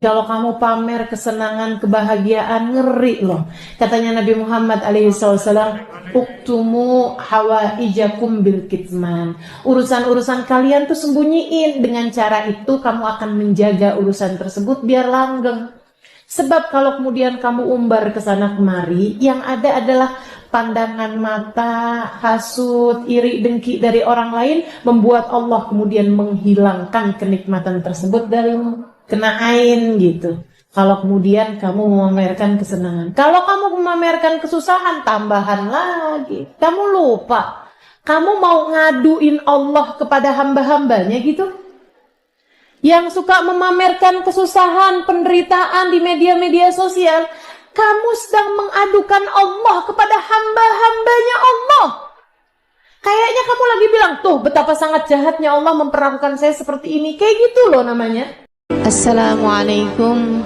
Kalau kamu pamer kesenangan, kebahagiaan, ngeri loh. Katanya Nabi Muhammad SAW, uktumu hawaijakum bil kitman. Urusan-urusan kalian tuh sembunyiin. Dengan cara itu kamu akan menjaga urusan tersebut biar langgeng. Sebab kalau kemudian kamu umbar ke sana kemari, yang ada adalah pandangan mata, hasud, iri, dengki dari orang lain, membuat Allah kemudian menghilangkan kenikmatan tersebut darimu. Kena ain gitu. Kalau kemudian kamu memamerkan kesenangan. Kalau kamu memamerkan kesusahan, tambahan lagi. Kamu lupa. Kamu mau ngaduin Allah kepada hamba-hambanya gitu. Yang suka memamerkan kesusahan, penderitaan di media-media sosial. Kamu sedang mengadukan Allah kepada hamba-hambanya Allah. Kayaknya kamu lagi bilang, tuh betapa sangat jahatnya Allah memperlakukan saya seperti ini. Kayak gitu loh namanya. Assalamualaikum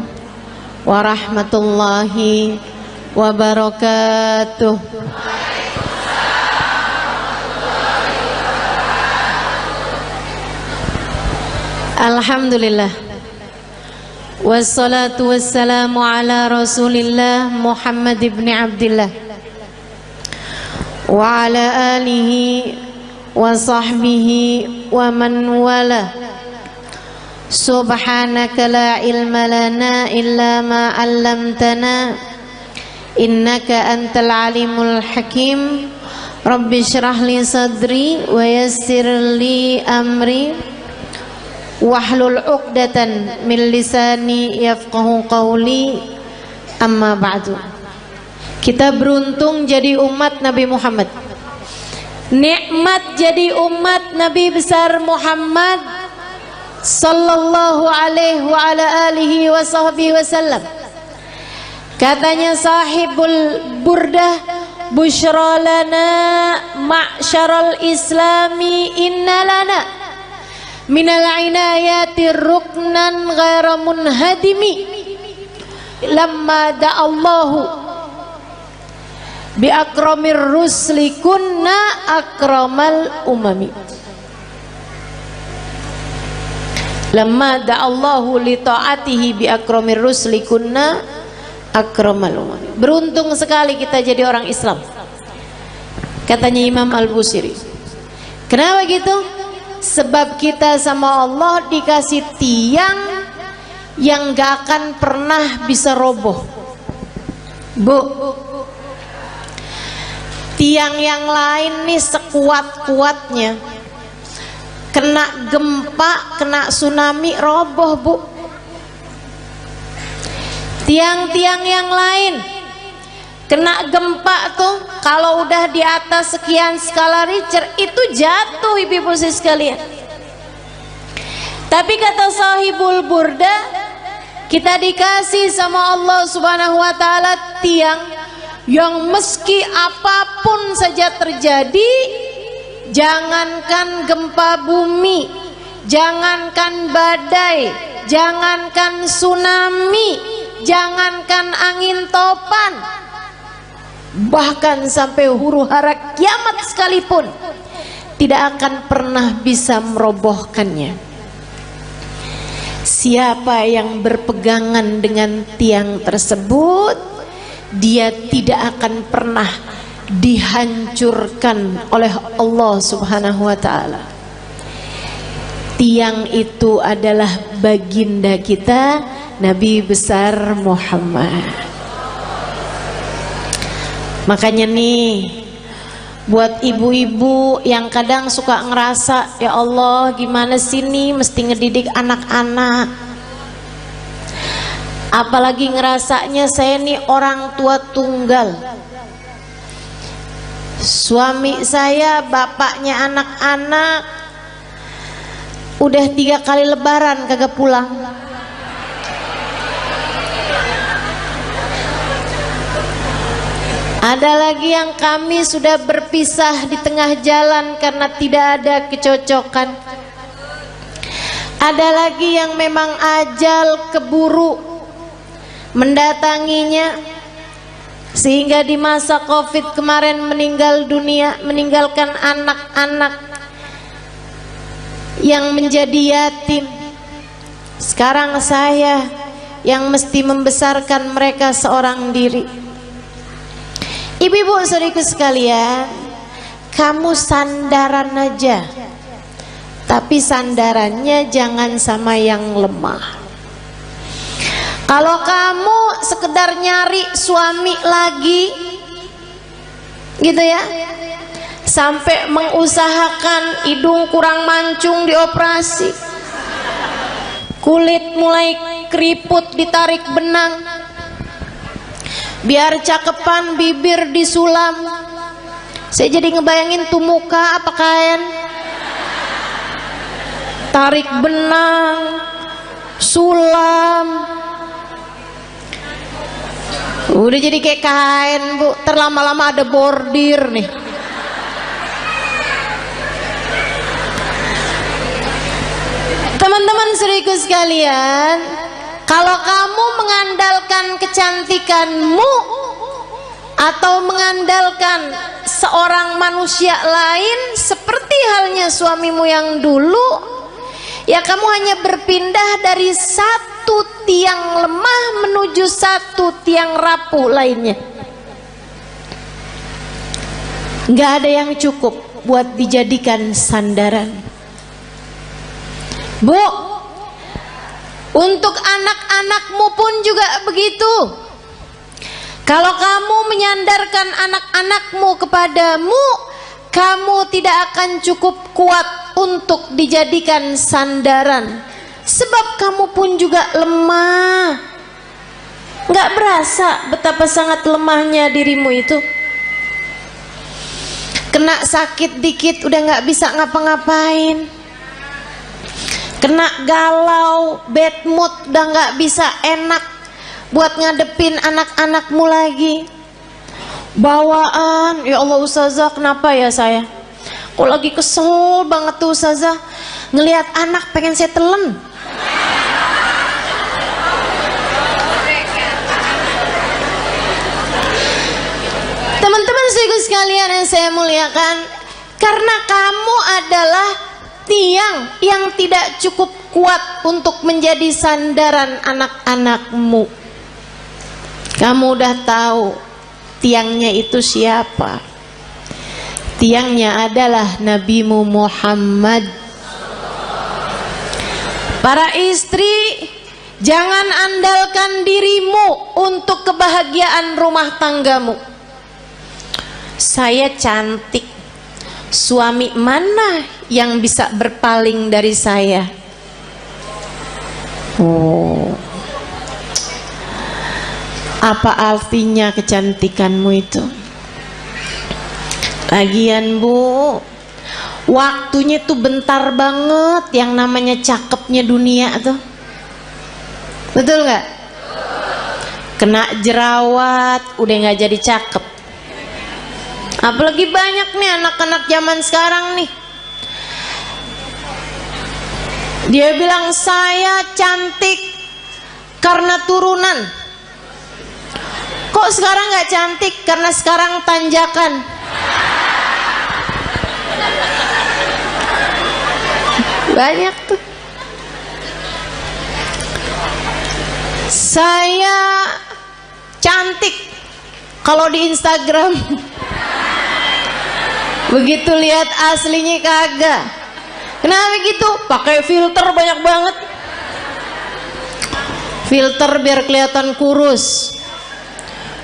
warahmatullahi wabarakatuh. Alhamdulillah, wassalatu wassalamu ala Rasulillah Muhammad ibn Abdillah wa ala alihi wa sahbihi wa man wala. Subhanaka la ilma lana illa ma 'allamtana innaka antal alimul hakim. Rabbi shrah li sadri wa yassir li amri wahlul 'uqdatan min lisani yafqahu qawli. Amma ba'du. Kita beruntung jadi umat Nabi Muhammad. Nikmat jadi umat Nabi besar Muhammad sallallahu alaihi wa ala alihi wa sahbihi wasallam. Katanya sahibul burdah, busyra lana ma'syaral islami inna lana minal inayati ruknan ghaira munhadimi lamma da'allahu bi akramir rusli kunna akramal umami. Lamma da'allahu li ta'atihi bi akramir rusli kunna akramal umami. Beruntung sekali kita jadi orang Islam, katanya Imam Al-Busiri. Kenapa gitu? Sebab kita sama Allah dikasih tiang yang gak akan pernah bisa roboh. Bu, tiang yang lain nih sekuat-kuatnya, kena gempa, kena tsunami, roboh bu. Tiang-tiang yang lain kena gempa tuh, kalau udah di atas sekian skala Richter itu jatuh ibu-ibu sekalian. Tapi kata sahibul burda, kita dikasih sama Allah subhanahu wa ta'ala tiang yang meski apapun saja terjadi, jangankan gempa bumi, jangankan badai, jangankan tsunami, jangankan angin topan, bahkan sampai huru hara kiamat sekalipun tidak akan pernah bisa merobohkannya. Siapa yang berpegangan dengan tiang tersebut, dia tidak akan pernah dihancurkan oleh Allah subhanahu wa ta'ala. Tiang itu adalah baginda kita Nabi besar Muhammad. Makanya nih, buat ibu-ibu yang kadang suka ngerasa, ya Allah gimana sih nih mesti ngedidik anak-anak, apalagi ngerasanya saya nih orang tua tunggal, suami saya bapaknya anak-anak udah 3 kali lebaran kagak pulang. Ada lagi yang kami sudah berpisah di tengah jalan karena tidak ada kecocokan. Ada lagi yang memang ajal keburu mendatanginya, sehingga di masa Covid kemarin meninggal dunia, meninggalkan anak-anak yang menjadi yatim. Sekarang saya yang mesti membesarkan mereka seorang diri. Ibu-ibu saudariku sekalian, kamu sandaran aja, tapi sandarannya jangan sama yang lemah. Kalau kamu sekedar nyari suami lagi gitu ya, sampai mengusahakan hidung kurang mancung dioperasi, kulit mulai keriput ditarik benang, biar cakepan bibir disulam. Saya jadi ngebayangin tuh muka apa kain, tarik benang, sulam, udah jadi kayak kain bu, terlama-lama ada bordir nih. Teman-teman saudariku sekalian, kalau kamu mengandalkan kecantikanmu atau mengandalkan seorang manusia lain seperti halnya suamimu yang dulu, ya kamu hanya berpindah dari satu tiang lemah menuju satu tiang rapuh lainnya. Nggak ada yang cukup buat dijadikan sandaran. Bu, untuk anak-anakmu pun juga begitu. Kalau kamu menyandarkan anak-anakmu kepadamu, kamu tidak akan cukup kuat untuk dijadikan sandaran. Sebab kamu pun juga lemah. Nggak berasa betapa sangat lemahnya dirimu itu. Kena sakit dikit udah nggak bisa ngapa-ngapain. Kena galau, bad mood, udah nggak bisa enak buat ngadepin anak-anakmu lagi. Bawaan, ya Allah Ustazah, kenapa ya saya? Kok lagi kesel banget tuh Ustazah, ngelihat anak pengen saya telen. Teman-teman saudaraku sekalian yang saya muliakan, karena kamu adalah tiang yang tidak cukup kuat untuk menjadi sandaran anak-anakmu. Kamu udah tahu tiangnya itu siapa? Tiangnya adalah Nabimu Muhammad. Para istri, jangan andalkan dirimu untuk kebahagiaan rumah tanggamu. Saya cantik, suami mana yang bisa berpaling dari saya? Oh, apa artinya kecantikanmu itu? Lagian bu, waktunya tuh bentar banget yang namanya cakepnya dunia tuh. Betul nggak? Kena jerawat udah nggak jadi cakep. Apalagi banyak nih anak-anak zaman sekarang nih, dia bilang saya cantik karena turunan. Kok sekarang nggak cantik? Karena sekarang tanjakan. Banyak tuh. Saya cantik kalau di Instagram. Begitu lihat aslinya kagak. Kenapa gitu? Pakai filter banyak banget. Filter biar kelihatan kurus,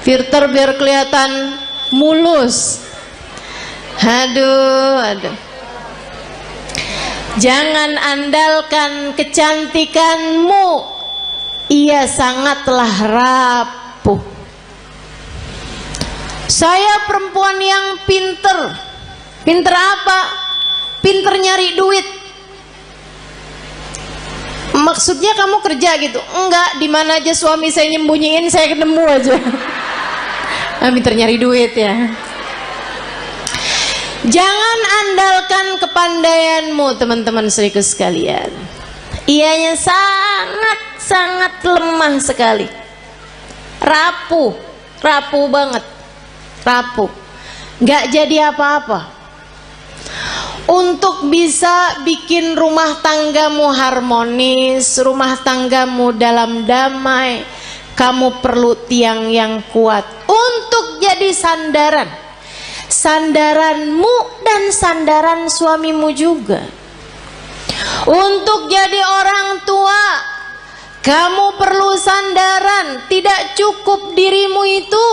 filter biar kelihatan mulus. Aduh. Jangan andalkan kecantikanmu, ia sangatlah rapuh. Saya perempuan yang pinter. Pinter apa? Pinter nyari duit. Maksudnya kamu kerja gitu? Enggak, di mana aja suami saya nyembunyiin saya ketemu aja. Pinter nyari duit ya. Jangan andalkan kepandaianmu teman-teman saudaraku sekalian. Ianya sangat lemah sekali. Rapuh banget. Rapuh. Enggak jadi apa-apa. Untuk bisa bikin rumah tanggamu harmonis, rumah tanggamu dalam damai, kamu perlu tiang yang kuat untuk jadi sandaran, sandaranmu dan sandaran suamimu juga. Untuk jadi orang tua, kamu perlu sandaran. Tidak cukup dirimu itu,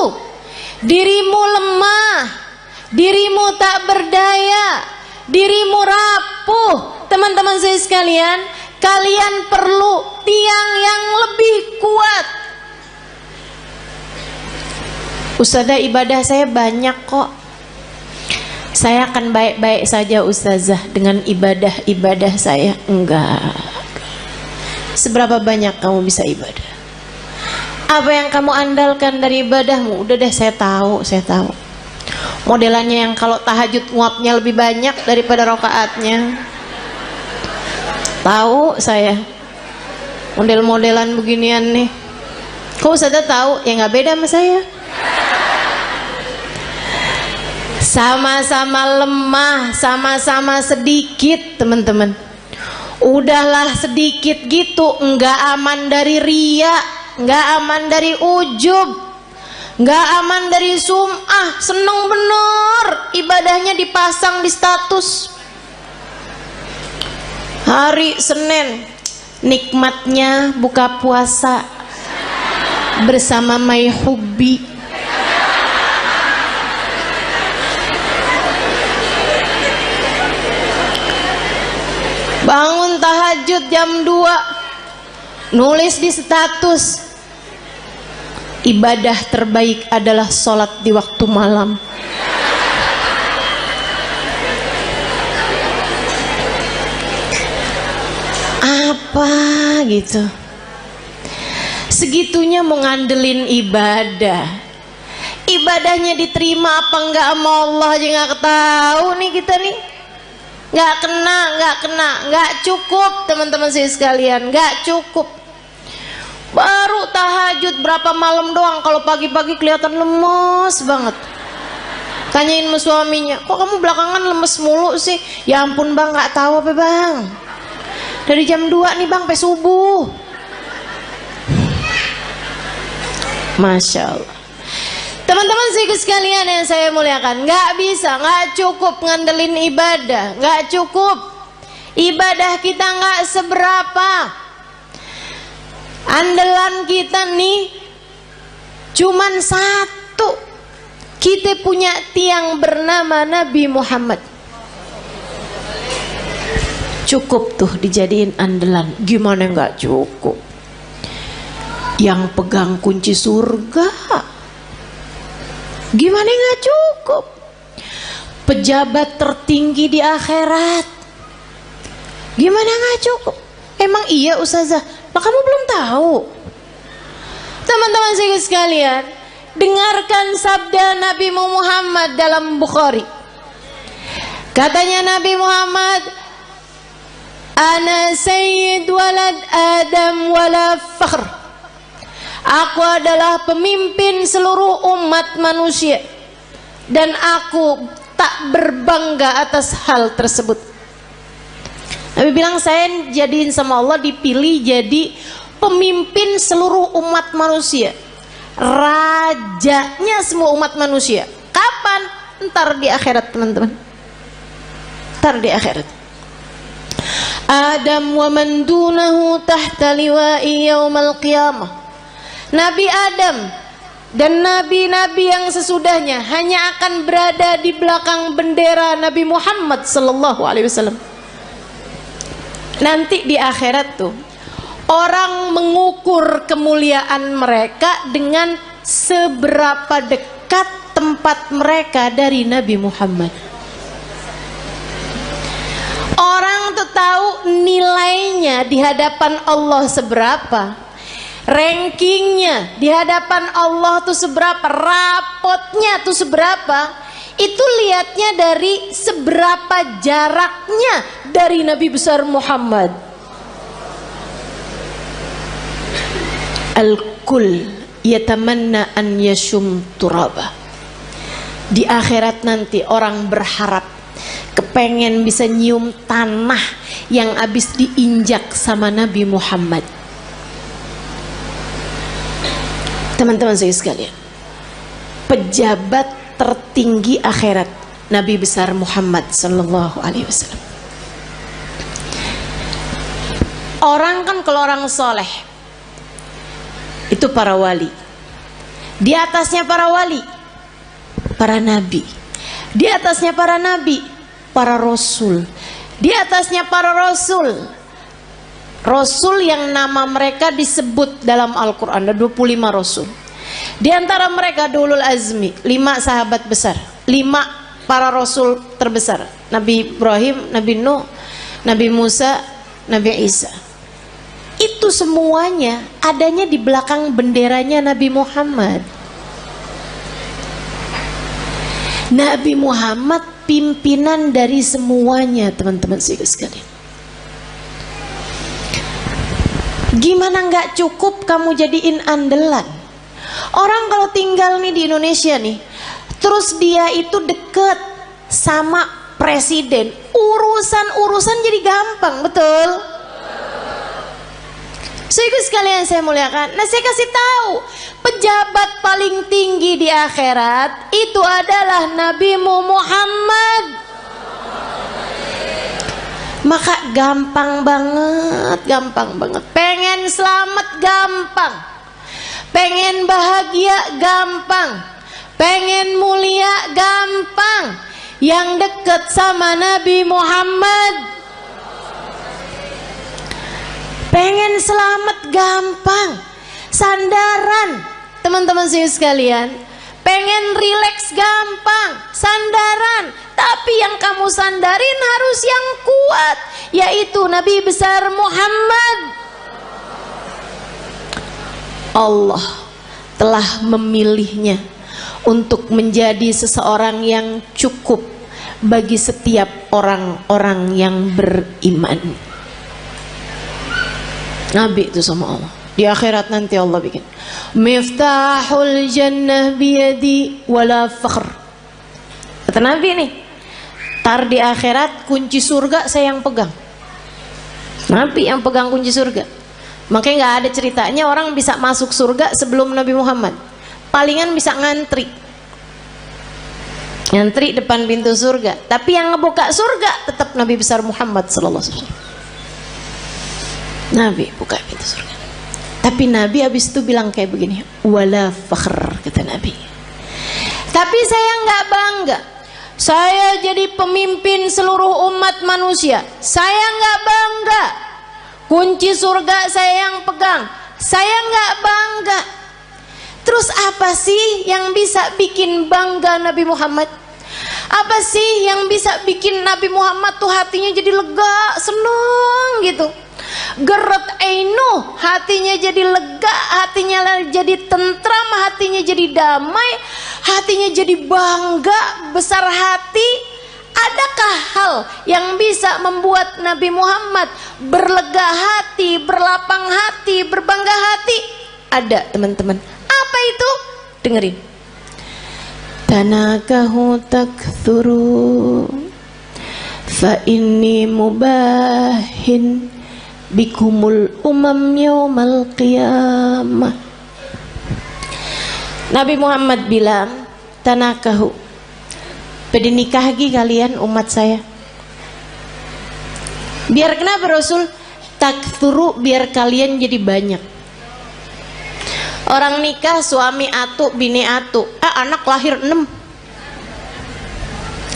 dirimu lemah, dirimu tak berdaya, dirimu rapuh. Teman-teman saya sekalian, kalian perlu tiang yang lebih kuat. Ustazah, ibadah saya banyak kok. Saya akan baik-baik saja ustazah dengan ibadah-ibadah saya. Enggak. Seberapa banyak kamu bisa ibadah? Apa yang kamu andalkan dari ibadahmu? Udah deh, saya tahu. Modelannya yang kalau tahajud nguapnya lebih banyak daripada rakaatnya. Tahu saya. Model-modelan beginian nih. Kok ustazah tahu? Ya nggak beda sama saya. Sama-sama lemah, sama-sama sedikit, teman-teman. Udahlah sedikit gitu, nggak aman dari riya, nggak aman dari ujub, nggak aman dari sum'ah. Seneng bener ibadahnya dipasang di status. Hari Senin nikmatnya buka puasa bersama My Hubbi. Bangun tahajud jam 2, nulis di status, ibadah terbaik adalah sholat di waktu malam. Apa gitu? Segitunya mau ngandelin ibadah. Ibadahnya diterima apa enggak sama Allah aja nggak tahu nih kita nih. Nggak kena, nggak cukup teman-teman saya sekalian, nggak cukup. Baru tahajud berapa malam doang, kalau pagi-pagi kelihatan lemes banget. Tanyain sama suaminya, kok kamu belakangan lemes mulu sih? Ya ampun bang, nggak tahu apa bang. Dari jam 2 nih bang, sampai subuh. Masya Allah. Teman-teman sekalian yang saya muliakan, nggak bisa, nggak cukup ngandelin ibadah, nggak cukup. Ibadah kita nggak seberapa. Andalan kita nih cuman satu. Kita punya tiang bernama Nabi Muhammad. Cukup tuh dijadiin andalan. Gimana nggak cukup? Yang pegang kunci surga. Gimana nggak cukup? Pejabat tertinggi di akhirat. Gimana nggak cukup? Emang iya ustazah? Nah, kamu belum tahu. Teman-teman saya sekalian, dengarkan sabda Nabi Muhammad dalam Bukhari. Katanya Nabi Muhammad, ana sayyid walad Adam wala fakhr. Aku adalah pemimpin seluruh umat manusia dan aku tak berbangga atas hal tersebut. Nabi bilang, saya jadiin sama Allah dipilih jadi pemimpin seluruh umat manusia, rajanya semua umat manusia. Kapan? Ntar di akhirat teman-teman. Ntar di akhirat. Adam wa man dunahu tahta liwa'i yaumal qiyamah. Nabi Adam dan nabi-nabi yang sesudahnya hanya akan berada di belakang bendera Nabi Muhammad sallallahu alaihi wasallam. Nanti di akhirat tuh orang mengukur kemuliaan mereka dengan seberapa dekat tempat mereka dari Nabi Muhammad. Orang tuh tahu nilainya di hadapan Allah seberapa. Rankingnya di hadapan Allah tuh seberapa, rapotnya tuh seberapa, itu lihatnya dari seberapa jaraknya dari Nabi besar Muhammad. Al-kul yatamanna an yashum turaba. Di akhirat nanti orang berharap kepengen bisa nyium tanah yang habis diinjak sama Nabi Muhammad. Teman-teman saya sekalian, pejabat tertinggi akhirat Nabi besar Muhammad sallallahu alaihi wasallam. Orang kan kalau orang soleh itu para wali, di atasnya para wali para nabi, di atasnya para nabi para rasul, di atasnya para rasul, rasul yang nama mereka disebut dalam Al-Quran ada 25 rasul. Di antara mereka ulul azmi, 5 sahabat besar, 5 para rasul terbesar, Nabi Ibrahim, Nabi Nuh, Nabi Musa, Nabi Isa. Itu semuanya adanya di belakang benderanya Nabi Muhammad. Nabi Muhammad pimpinan dari semuanya, teman-teman sekalian. Gimana nggak cukup kamu jadiin andalan? Orang kalau tinggal nih di Indonesia nih, terus dia itu deket sama presiden, urusan jadi gampang, betul? Saudara sekalian saya muliakan, nah saya kasih tahu, pejabat paling tinggi di akhirat itu adalah Nabi Muhammad. Maka gampang banget. Pengen selamat gampang, pengen bahagia gampang, pengen mulia gampang. Yang dekat sama Nabi Muhammad. Pengen selamat gampang, sandaran teman-teman saya sekalian. Pengen rileks gampang, sandaran. Tapi yang kamu sandarin harus yang kuat, yaitu Nabi besar Muhammad. Allah telah memilihnya untuk menjadi seseorang yang cukup bagi setiap orang-orang yang beriman. Nabi itu sama Allah. Di akhirat nanti Allah bikin Miftahul jannah biyadi wala fakhr. Kata Nabi nih, tar di akhirat kunci surga saya yang pegang. Nabi yang pegang kunci surga. Makanya gak ada ceritanya orang bisa masuk surga sebelum Nabi Muhammad. Palingan bisa ngantri depan pintu surga. Tapi yang ngebuka surga tetap Nabi besar Muhammad sallallahu alaihi wasallam. Nabi buka pintu surga. Tapi Nabi habis itu bilang kayak begini, wala fakhr, kata Nabi. Tapi saya nggak bangga. Saya jadi pemimpin seluruh umat manusia. Saya nggak bangga. Kunci surga saya yang pegang. Saya nggak bangga. Terus apa sih yang bisa bikin bangga Nabi Muhammad? Apa sih yang bisa bikin Nabi Muhammad tuh hatinya jadi lega, seneng gitu? Gerat ainu, hatinya jadi lega, hatinya jadi tentram, hatinya jadi damai, hatinya jadi bangga, besar hati. Adakah hal yang bisa membuat Nabi Muhammad berlega hati, berlapang hati, berbangga hati? Ada, teman-teman. Apa itu? Dengerin. Tanakahu takthuru fa inni mubahin bikumul umam yaumal qiyamah. Nabi Muhammad bilang, tanakahu, pada nikahgi kalian umat saya. Biar kenapa Rasul? Takthuru, biar kalian jadi banyak. Orang nikah suami atu, bini atu, anak lahir 6.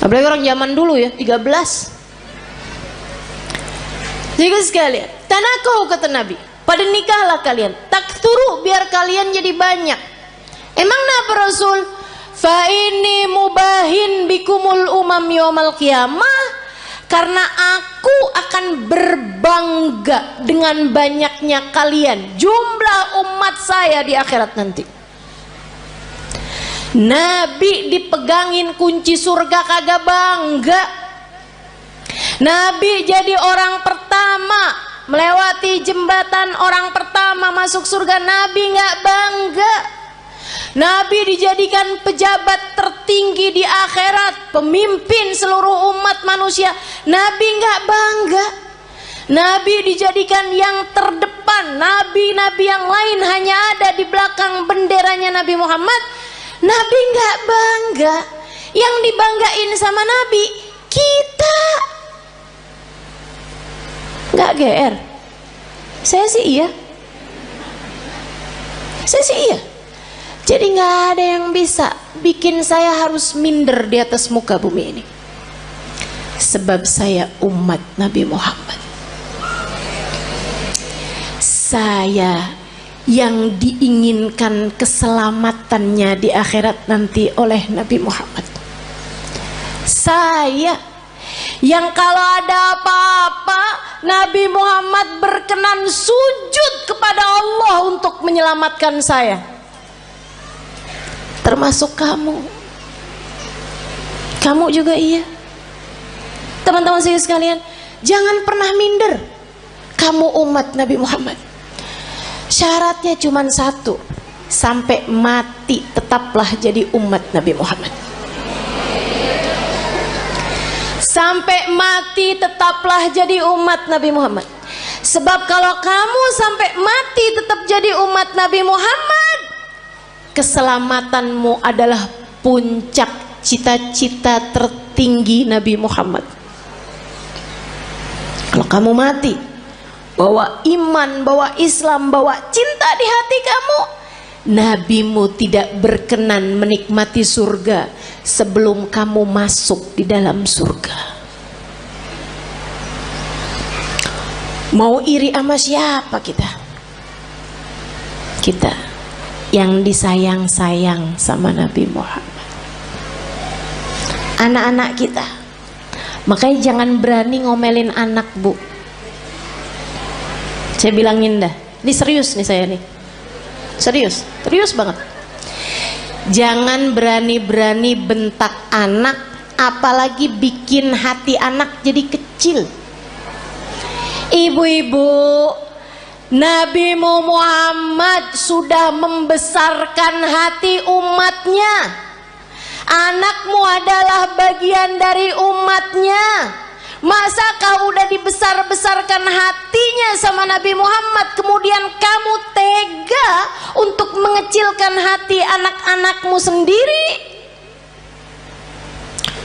Apalagi orang zaman dulu ya, 13. Jadi sekalian, tanakahu kata Nabi, pada nikahlah kalian, takthuru, biar kalian jadi banyak. Emang kenapa Rasul? Fa ini mubahin bikumul umam yaumal qiyamah, karena aku akan berbangga dengan banyaknya kalian, jumlah umat saya di akhirat nanti. Nabi dipegangin kunci surga kagak bangga. Nabi jadi orang pertama melewati jembatan, orang pertama masuk surga, Nabi nggak bangga. Nabi dijadikan pejabat tertinggi di akhirat, pemimpin seluruh umat manusia. Nabi nggak bangga. Nabi dijadikan yang terdepan. Nabi-nabi yang lain hanya ada di belakang benderanya Nabi Muhammad. Nabi nggak bangga. Yang dibanggain sama Nabi kita. Nggak GR. Saya sih iya. Jadi nggak ada yang bisa bikin saya harus minder di atas muka bumi ini. Sebab saya umat Nabi Muhammad. Saya yang diinginkan keselamatannya di akhirat nanti oleh Nabi Muhammad. Saya yang kalau ada apa-apa Nabi Muhammad berkenan sujud kepada Allah untuk menyelamatkan saya. Termasuk kamu. Kamu juga iya. Teman-teman saya sekalian, jangan pernah minder. Kamu umat Nabi Muhammad. Syaratnya cuma satu, sampai mati tetaplah jadi umat Nabi Muhammad. Sampai mati tetaplah jadi umat Nabi Muhammad. Sebab kalau kamu sampai mati tetap jadi umat Nabi Muhammad, keselamatanmu adalah puncak cita-cita tertinggi Nabi Muhammad. Kalau kamu mati bawa iman, bawa Islam, bawa cinta di hati kamu, nabimu tidak berkenan menikmati surga sebelum kamu masuk di dalam surga. Mau iri sama siapa kita? Kita yang disayang-sayang sama Nabi Muhammad. Anak-anak kita, makanya jangan berani ngomelin anak, Bu. Saya bilangin dah, ini serius nih saya nih. Serius banget. Jangan berani-berani bentak anak, apalagi bikin hati anak jadi kecil. Ibu-ibu, Nabi Muhammad sudah membesarkan hati umatnya. Anakmu adalah bagian dari umatnya. Masakah udah dibesar-besarkan hatinya sama Nabi Muhammad, kemudian kamu tega untuk mengecilkan hati anak-anakmu sendiri?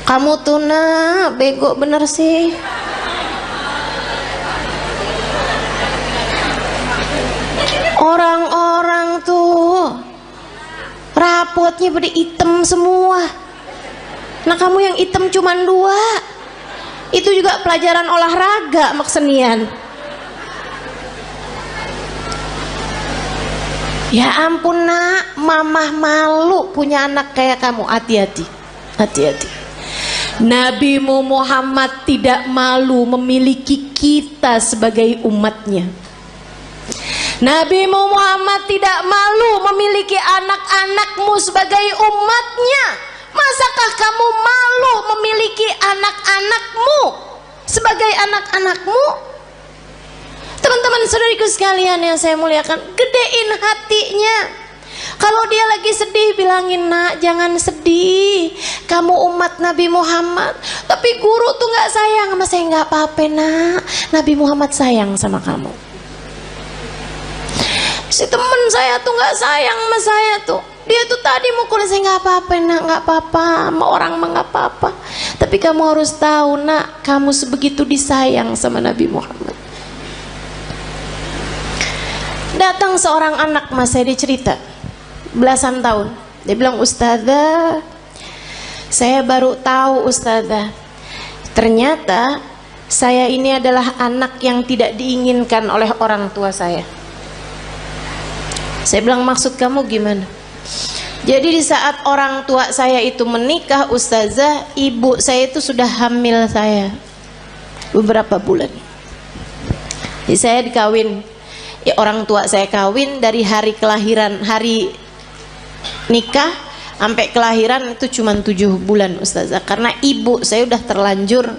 Kamu tuh nak bego bener sih. Orang-orang tuh rapotnya pada hitam semua. Nah kamu yang hitam cuman 2. Itu juga pelajaran olahraga maksenian. Ya ampun nak, mamah malu punya anak kayak kamu. Hati-hati. Nabi Muhammad tidak malu memiliki kita sebagai umatnya. Nabi Muhammad tidak malu memiliki anak-anakmu sebagai umatnya. Masakah kamu malu memiliki anak-anakmu sebagai anak-anakmu? Teman-teman saudariku sekalian yang saya muliakan, gedein hatinya. Kalau dia lagi sedih, bilangin, nak jangan sedih, kamu umat Nabi Muhammad. Tapi guru tuh gak sayang sama saya. Gak apa-apa nak, Nabi Muhammad sayang sama kamu. Si temen saya tuh gak sayang sama saya tuh. Dia tuh tadi mukul saya. Gak apa-apa nak, gak apa-apa, sama orang mah gak apa-apa. Tapi kamu harus tahu nak, kamu sebegitu disayang sama Nabi Muhammad. Datang seorang anak mas saya, dia cerita belasan tahun. Dia bilang, ustazah, saya baru tahu ustazah, ternyata saya ini adalah anak yang tidak diinginkan oleh orang tua saya. Saya bilang, maksud kamu gimana? Jadi di saat orang tua saya itu menikah, ustazah, ibu saya itu sudah hamil saya beberapa bulan. Jadi saya dikawin, ya orang tua saya kawin dari hari kelahiran, hari nikah sampai kelahiran itu cuma 7 bulan ustazah, karena ibu saya udah terlanjur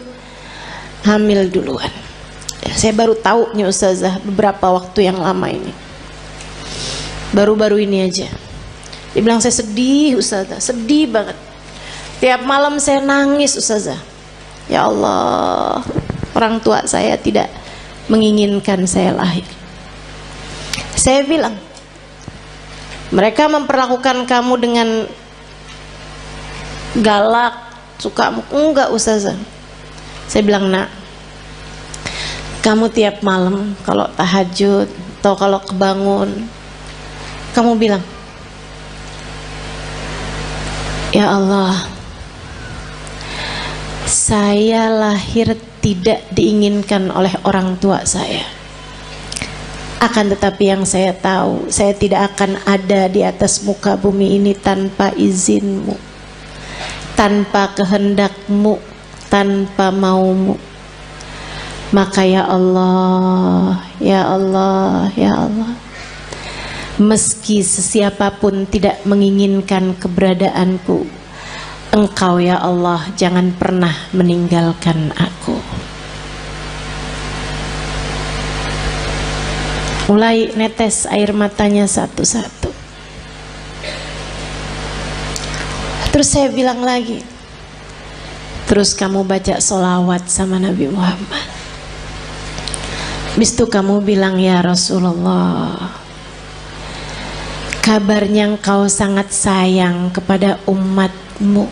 hamil duluan. Saya baru tahu nih ustazah beberapa waktu yang lama ini, baru-baru ini aja. Dia bilang, saya sedih Ustazah, sedih banget. Tiap malam saya nangis Ustazah. Ya Allah, orang tua saya tidak menginginkan saya lahir. Saya bilang, mereka memperlakukan kamu dengan galak, suka? Enggak Ustazah. Saya bilang, nak, kamu tiap malam kalau tahajud atau kalau kebangun, kamu bilang, ya Allah, saya lahir tidak diinginkan oleh orang tua saya. Akan tetapi yang saya tahu, saya tidak akan ada di atas muka bumi ini tanpa izinmu, tanpa kehendakmu, tanpa maumu. Maka ya Allah, ya Allah, ya Allah, meski sesiapapun tidak menginginkan keberadaanku, Engkau ya Allah jangan pernah meninggalkan aku. Mulai netes air matanya satu-satu. Terus saya bilang lagi, terus kamu baca sholawat sama Nabi Muhammad. Habis itu kamu bilang, ya Rasulullah, kabarnya engkau sangat sayang kepada umatmu.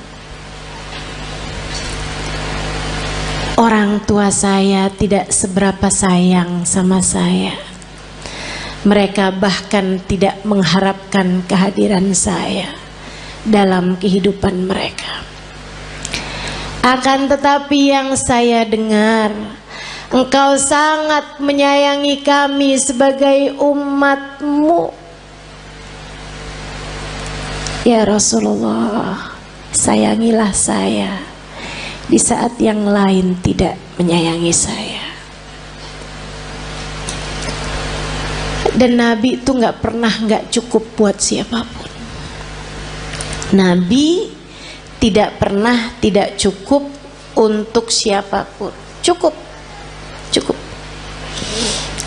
Orang tua saya tidak seberapa sayang sama saya. Mereka bahkan tidak mengharapkan kehadiran saya dalam kehidupan mereka. Akan tetapi yang saya dengar, Engkau sangat menyayangi kami sebagai umatmu. Ya Rasulullah, sayangilah saya di saat yang lain tidak menyayangi saya. Dan Nabi itu gak pernah gak cukup buat siapapun. Nabi tidak pernah tidak cukup untuk siapapun. Cukup.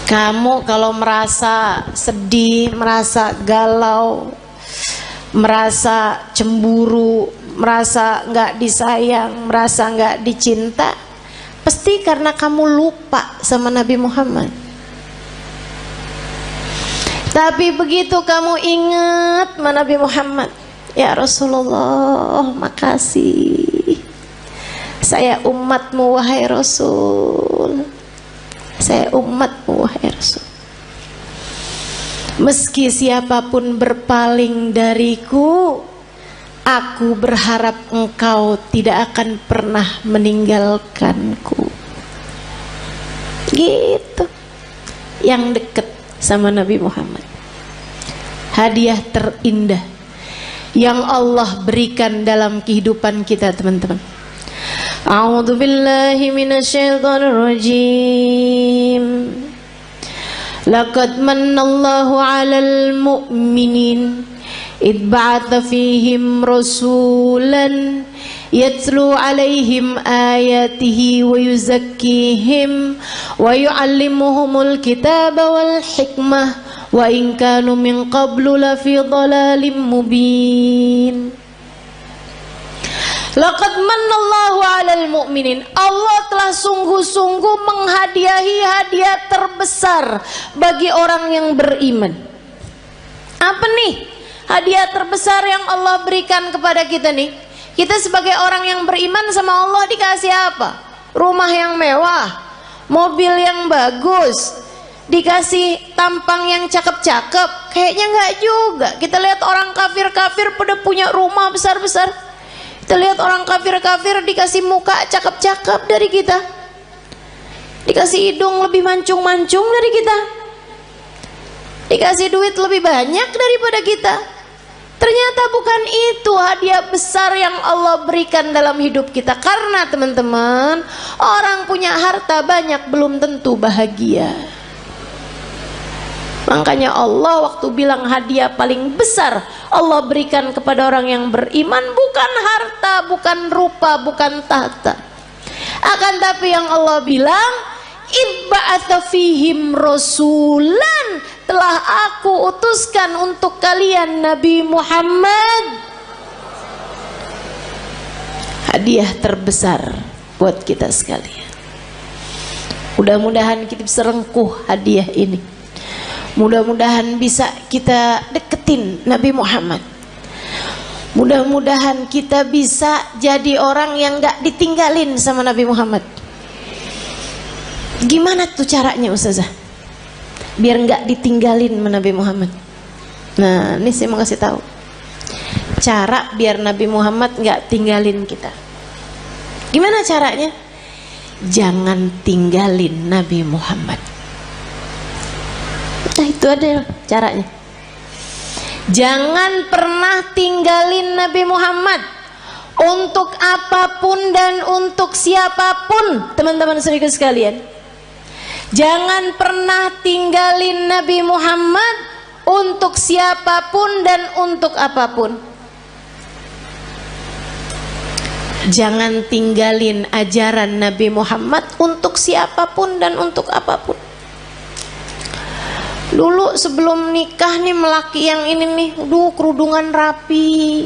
Kamu kalau merasa sedih, merasa galau, merasa cemburu, merasa gak disayang, merasa gak dicinta, pasti karena kamu lupa sama Nabi Muhammad. Tapi begitu kamu ingat sama Nabi Muhammad, ya Rasulullah, makasih, saya umatmu wahai Rasul, saya umatmu wahai Rasul. Meski siapapun berpaling dariku, aku berharap engkau tidak akan pernah meninggalkanku. Gitu. Yang dekat sama Nabi Muhammad. Hadiah terindah yang Allah berikan dalam kehidupan kita, teman-teman. A'udzu billahi minasyaitonir rajim. Laqad manallahu 'alal mu'minin id ba'atha fihim rasulan yatlu 'alaihim ayatihi wa yuzakkihim wa yu'allimuhumul kitaba wal hikmah wa in kanu min qablu lafi dhalalim mubin. Laqad manallahu 'alal mu'minin. Allah telah sungguh-sungguh menghadiahi hadiah terbesar bagi orang yang beriman. Apa nih hadiah terbesar yang Allah berikan kepada kita nih? Kita sebagai orang yang beriman sama Allah dikasih apa? Rumah yang mewah, mobil yang bagus, dikasih tampang yang cakep-cakep. Kayaknya enggak juga. Kita lihat orang kafir-kafir pada punya rumah besar-besar. Kita lihat orang kafir-kafir dikasih muka cakep-cakep dari kita, dikasih hidung lebih mancung-mancung dari kita, dikasih duit lebih banyak daripada kita. Ternyata bukan itu hadiah besar yang Allah berikan dalam hidup kita. Karena teman-teman, orang punya harta banyak belum tentu bahagia. Makanya Allah waktu bilang hadiah paling besar Allah berikan kepada orang yang beriman bukan harta, bukan rupa, bukan tahta. Akan tapi yang Allah bilang, ibba'atha fihim rasulan telah aku utuskan untuk kalian Nabi Muhammad. Hadiah terbesar buat kita sekalian. Mudah-mudahan kita bisa rengkuh hadiah ini. Mudah-mudahan bisa kita deketin Nabi Muhammad. Mudah-mudahan kita bisa jadi orang yang gak ditinggalin sama Nabi Muhammad. Gimana tuh caranya Ustazah? Biar gak ditinggalin sama Nabi Muhammad. Nah, ini saya mau kasih tahu. Cara biar Nabi Muhammad gak tinggalin kita. Gimana caranya? Jangan tinggalin Nabi Muhammad. Nah, itu ada caranya. Jangan pernah tinggalin Nabi Muhammad untuk apapun dan untuk siapapun, teman-teman saudara sekalian. Jangan pernah tinggalin Nabi Muhammad untuk siapapun dan untuk apapun. Jangan tinggalin ajaran Nabi Muhammad untuk siapapun dan untuk apapun. Dulu sebelum nikah nih melaki yang ini nih, kerudungan rapi,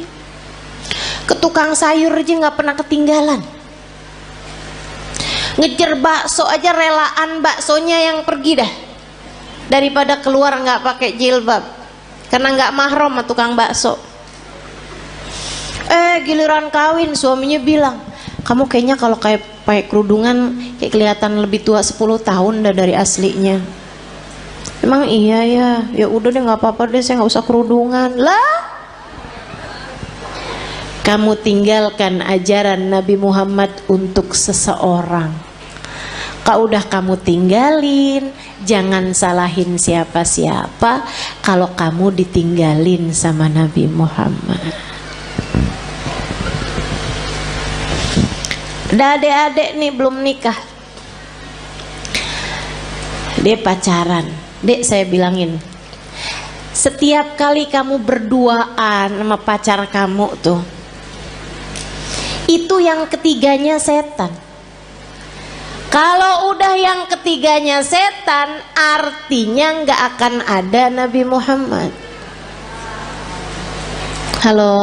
ke tukang sayur aja nggak pernah ketinggalan. Ngejar bakso aja relaan baksonya yang pergi dah, daripada keluar nggak pakai jilbab, karena nggak mahram sama tukang bakso. Giliran kawin suaminya bilang, kamu kayaknya kalau kayak pakai kerudungan kayak kelihatan lebih tua 10 tahun dah dari aslinya. Emang iya ya, ya udah deh nggak apa-apa deh, saya nggak usah kerudungan lah. Kamu tinggalkan ajaran Nabi Muhammad untuk seseorang, kalau udah kamu tinggalin, jangan salahin siapa-siapa kalau kamu ditinggalin sama Nabi Muhammad. Ada adik-adik nih belum nikah, dia pacaran. Dek, saya bilangin, setiap kali kamu berduaan sama pacar kamu tuh, itu yang ketiganya setan. Kalau udah yang ketiganya setan, artinya nggak akan ada Nabi Muhammad. Halo?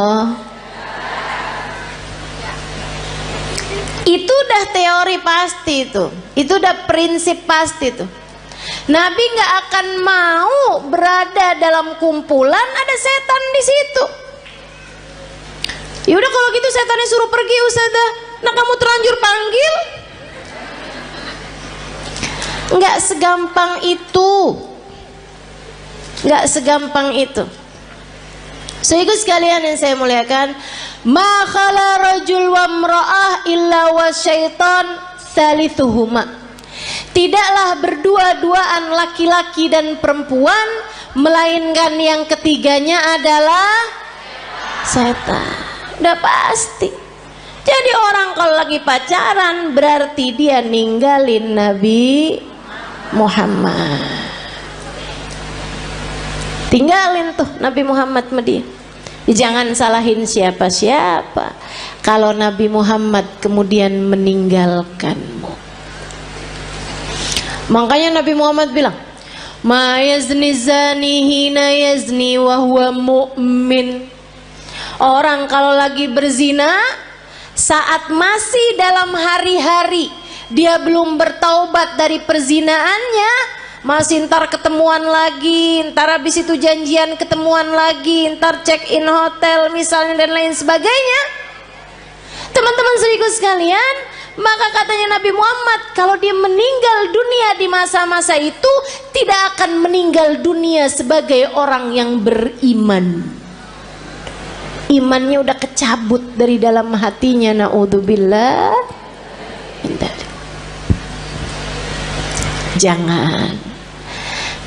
Itu udah teori pasti tuh, itu udah prinsip pasti tuh. Nabi nggak akan mau berada dalam kumpulan ada setan di situ. Ya udah kalau gitu setannya suruh pergi Ustazah. Nah kamu terlanjur panggil. Nggak segampang itu. Nggak segampang itu. Sehingga sekalian yang saya muliakan, ma khala rajul wa mra'ah illa wa syaitan salithuhuma. Tidaklah berdua-duaan laki-laki dan perempuan, melainkan yang ketiganya adalah setan. Udah pasti. Jadi orang kalau lagi pacaran berarti dia ninggalin Nabi Muhammad. Tinggalin tuh Nabi Muhammad sama dia. Jangan salahin siapa-siapa kalau Nabi Muhammad kemudian meninggalkanmu. Makanya Nabi Muhammad bilang, ma yazni zani hina yazni wa huwa mu'min. Orang kalau lagi berzina saat masih dalam hari-hari dia belum bertaubat dari perzinaannya, masih ntar ketemuan lagi, ntar habis itu janjian ketemuan lagi, ntar check in hotel misalnya dan lain sebagainya. Teman-teman saudaraku sekalian, maka katanya Nabi Muhammad, kalau dia meninggal dunia di masa-masa itu, tidak akan meninggal dunia sebagai orang yang beriman. Imannya udah kecabut dari dalam hatinya, naudzubillah. Jangan.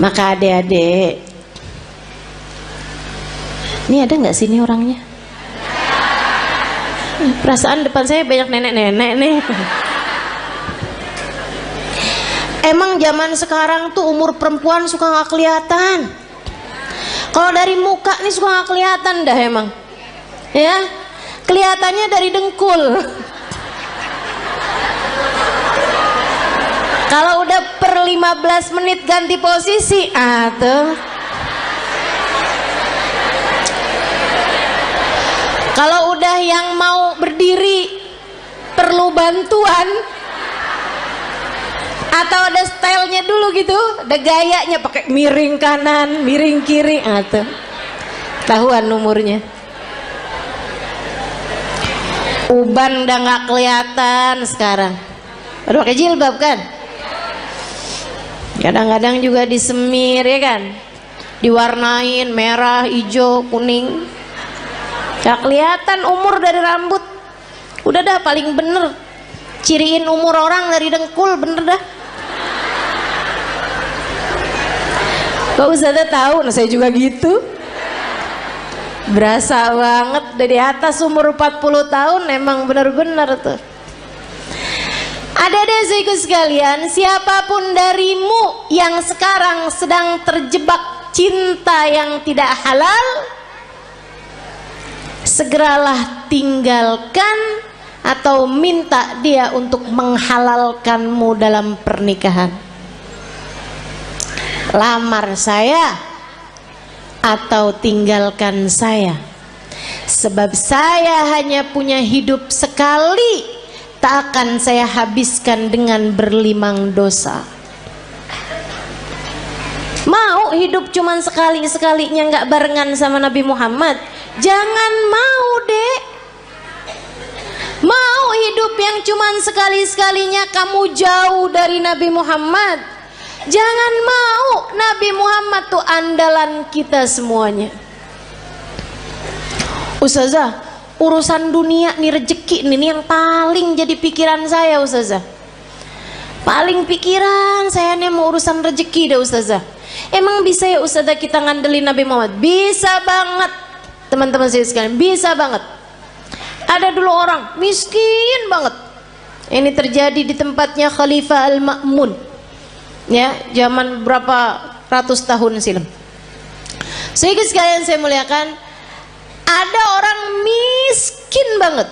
Maka adik-adik, ini ada nggak sini orangnya? Perasaan depan saya banyak nenek-nenek nih. Emang zaman sekarang tuh umur perempuan suka nggak kelihatan. Kalau dari muka nih suka nggak kelihatan dah emang. Ya, kelihatannya dari dengkul. Kalau udah per 15 menit ganti posisi. Tuh. Kalau udah yang mau berdiri perlu bantuan atau ada stylenya dulu gitu, ada gayanya pakai miring kanan, miring kiri, tuh. Tahuan umurnya. Uban udah nggak kelihatan sekarang. Baru pakai jilbab kan? Kadang-kadang juga disemir ya kan? Diwarnain merah, hijau, kuning. Gak kelihatan umur dari rambut. Udah dah paling bener. Ciriin umur orang dari dengkul, bener dah. Pak Ustazah tahu, nah saya juga gitu. Berasa banget dari atas umur 40 tahun, emang bener-bener tuh. Adik-adik sekalian, siapapun darimu yang sekarang sedang terjebak cinta yang tidak halal, segeralah tinggalkan atau minta dia untuk menghalalkanmu dalam pernikahan. Lamar saya atau tinggalkan saya, sebab saya hanya punya hidup sekali, tak akan saya habiskan dengan berlimang dosa. Mau hidup cuman sekali-sekalinya nggak barengan sama Nabi Muhammad? Jangan mau, Dek. Mau hidup yang cuman sekali-sekalinya kamu jauh dari Nabi Muhammad? Jangan mau. Nabi Muhammad tuh andalan kita semuanya. Ustazah, urusan dunia nih, rezeki nih yang paling jadi pikiran saya, Ustazah. Paling pikiran saya nih mau urusan rezeki dah, Ustazah. Emang bisa ya Ustazah kita ngandelin Nabi Muhammad? Bisa banget, teman-teman saya sekalian, bisa banget. Ada dulu orang miskin banget. Ini terjadi di tempatnya Khalifah Al-Ma'mun, ya, zaman berapa ratus tahun silam. Sehingga sekalian saya muliakan, ada orang miskin banget.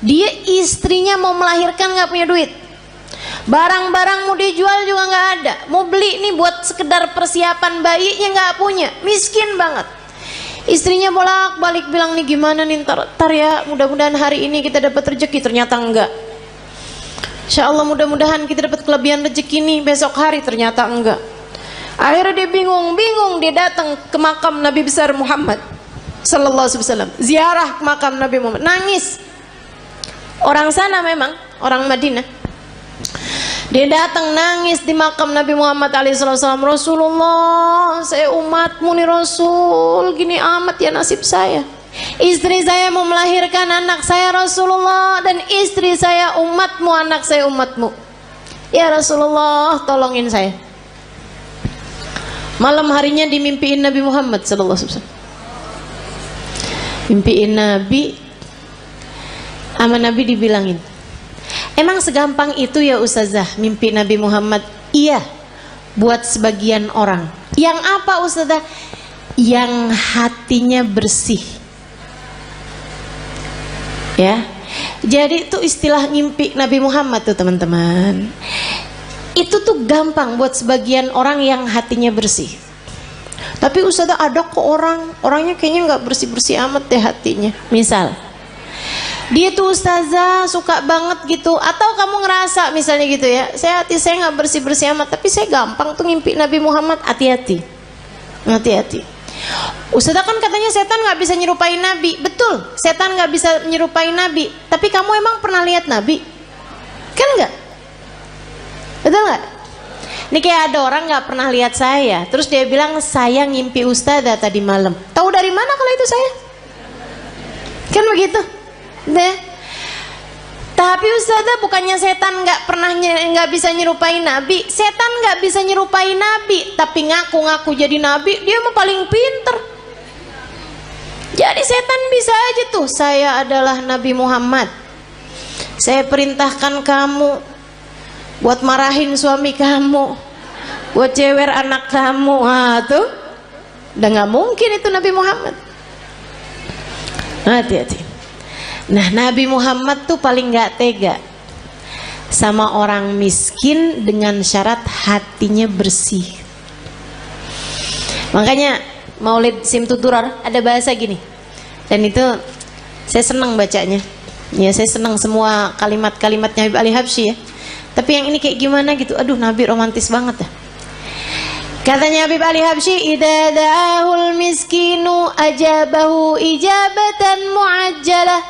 Dia istrinya mau melahirkan nggak punya duit. Barang-barang mau dijual juga nggak ada. Mau beli nih buat sekedar persiapan bayinya nggak punya. Miskin banget. Istrinya bolak-balik bilang nih gimana nih ntar ya, mudah-mudahan hari ini kita dapat rezeki. Ternyata enggak. Insya Allah mudah-mudahan kita dapat kelebihan rezeki nih besok hari. Ternyata enggak. Akhirnya dia bingung, dia datang ke makam Nabi besar Muhammad Sallallahu Alaihi Wasallam, ziarah ke makam Nabi Muhammad, nangis. Orang sana memang orang Madinah. Dia datang nangis di makam Nabi Muhammad SAW. Rasulullah, saya umatmu nih Rasul, gini amat ya nasib saya. Istri saya mau melahirkan anak saya Rasulullah, dan istri saya umatmu, anak saya umatmu. Ya Rasulullah, tolongin saya. Malam harinya dimimpiin Nabi Muhammad SAW. Mimpiin Nabi, sama Nabi dibilangin, emang segampang itu ya Ustazah mimpi Nabi Muhammad? Iya, buat sebagian orang. Yang apa Ustazah? Yang hatinya bersih. Ya, jadi itu istilah mimpi Nabi Muhammad tuh teman-teman. Itu tuh gampang buat sebagian orang yang hatinya bersih. Tapi Ustazah ada kok orangnya kayaknya nggak bersih-bersih amat deh hatinya. Misal dia tuh Ustazah suka banget gitu, atau kamu ngerasa misalnya gitu ya, hati saya nggak bersih-bersih amat, tapi saya gampang tuh ngimpi Nabi Muhammad. Hati-hati. Ustazah kan katanya setan nggak bisa nyerupai Nabi. Betul, setan nggak bisa nyerupai Nabi. Tapi kamu emang pernah lihat Nabi? Kan nggak? Betul nggak? Ini kayak ada orang nggak pernah lihat saya, terus dia bilang saya ngimpi Ustazah tadi malam. Tahu dari mana kalau itu saya? Kan begitu. Deh. Tapi Ustazah bukannya setan nggak bisa nyerupai Nabi. Setan nggak bisa nyerupai Nabi, tapi ngaku-ngaku jadi Nabi, dia mah paling pinter. Jadi setan bisa aja tuh, saya adalah Nabi Muhammad, saya perintahkan kamu buat marahin suami kamu, buat cewer anak kamu. Tuh udah nggak mungkin itu Nabi Muhammad. Hati-hati. Nah, Nabi Muhammad tuh paling nggak tega. sama orang miskin dengan syarat hatinya bersih. Makanya Maulid Simtuturar ada bahasa gini, dan itu saya senang bacanya. Ya, saya senang semua kalimat-kalimatnya Habib Ali Habsyi ya. Tapi yang ini kayak gimana gitu, aduh Nabi romantis banget ya. Katanya Habib Ali Habsyi, idza da'ahul miskinu ajabahu ijabatan muajjalah.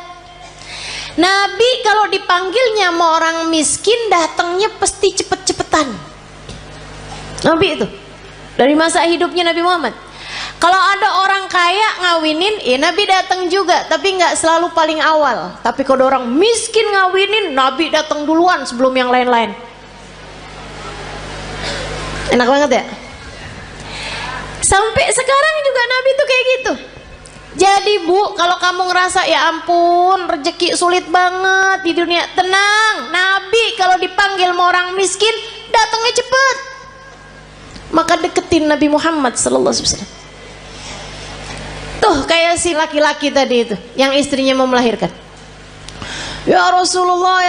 Nabi kalau dipanggilnya sama orang miskin datangnya pasti cepet-cepetan. Nabi itu dari masa hidupnya Nabi Muhammad. Kalau ada orang kaya ngawinin, Nabi datang juga, tapi nggak selalu paling awal. Tapi kalau orang miskin ngawinin, Nabi datang duluan sebelum yang lain-lain. Enak banget ya. Sampai sekarang juga Nabi tuh kayak gitu. Jadi Bu, kalau kamu ngerasa ya ampun rezeki sulit banget di dunia, tenang. Nabi kalau dipanggil sama orang miskin datangnya cepet. Maka deketin Nabi Muhammad sallallahu alaihi wasallam. Tuh kayak si laki-laki tadi itu yang istrinya mau melahirkan. Ya Rasulullah,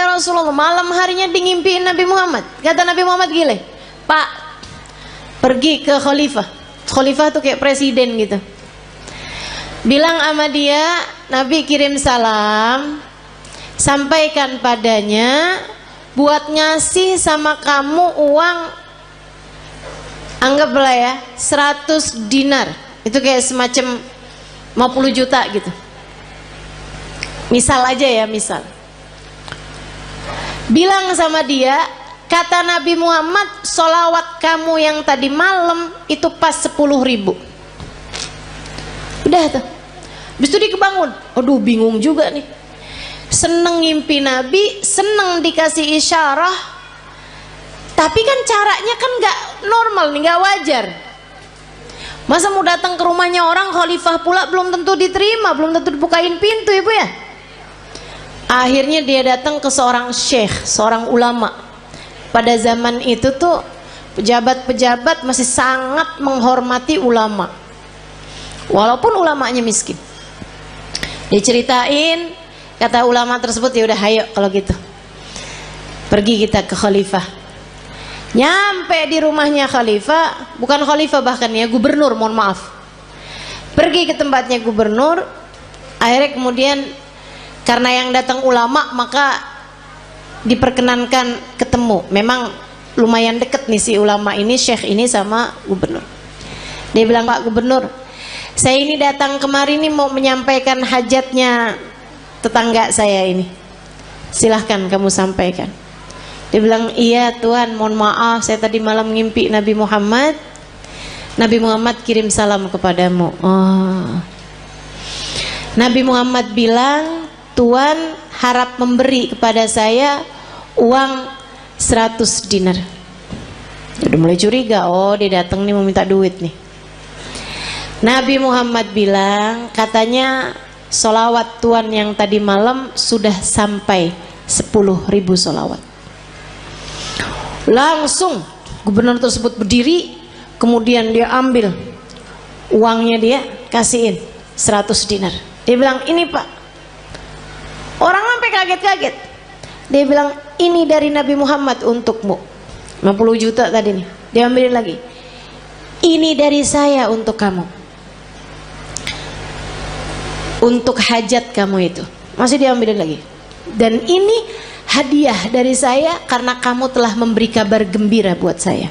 malam harinya ngimpiin Nabi Muhammad. Kata Nabi Muhammad gile, Pak, pergi ke khalifah. Khalifah tuh kayak presiden gitu. Bilang sama dia, Nabi kirim salam, sampaikan padanya buat ngasih sama kamu uang, anggaplah ya 100 dinar. Itu kayak semacam 50 juta gitu. Misal aja ya, misal. Bilang sama dia, kata Nabi Muhammad, sholawat kamu yang tadi malam itu pas 10.000. Udah tuh. Habis itu dia kebangun. Aduh bingung juga nih. Seneng ngimpi Nabi, seneng dikasih isyarah. Tapi kan caranya kan gak normal nih, gak wajar. Masa mau datang ke rumahnya orang khalifah pula belum tentu diterima, belum tentu dibukain pintu ibu ya. Akhirnya dia datang ke seorang syekh, seorang ulama. Pada zaman itu tuh pejabat-pejabat masih sangat menghormati ulama, walaupun ulamanya miskin. Diceritain, kata ulama tersebut, ya udah ayo kalau gitu pergi kita ke khalifah. Nyampe di rumahnya khalifah, bukan khalifah bahkan ya, gubernur, mohon maaf. Pergi ke tempatnya gubernur. Akhirnya kemudian karena yang datang ulama, maka diperkenankan ketemu. Memang lumayan deket nih si ulama ini, syekh ini sama gubernur. Dia bilang, Pak Gubernur, saya ini datang kemari nih mau menyampaikan hajatnya tetangga saya ini. Silahkan kamu sampaikan. Dia bilang, iya Tuhan, mohon maaf saya tadi malam ngimpi Nabi Muhammad. Nabi Muhammad kirim salam kepadamu. Oh. Nabi Muhammad bilang, Tuhan harap memberi kepada saya uang 100 dinar. Udah mulai curiga, oh dia datang nih mau minta duit nih. Nabi Muhammad bilang, katanya sholawat Tuhan yang tadi malam sudah sampai 10.000 sholawat. Langsung gubernur tersebut berdiri, kemudian dia ambil uangnya, dia kasihin 100 dinar. Dia bilang, ini Pak. Orang sampai kaget-kaget. Dia bilang, ini dari Nabi Muhammad untukmu. 50 juta tadi nih, dia ambilin lagi. Ini dari saya untuk kamu, untuk hajat kamu itu. Masih diambilin lagi. Dan ini hadiah dari saya karena kamu telah memberi kabar gembira buat saya.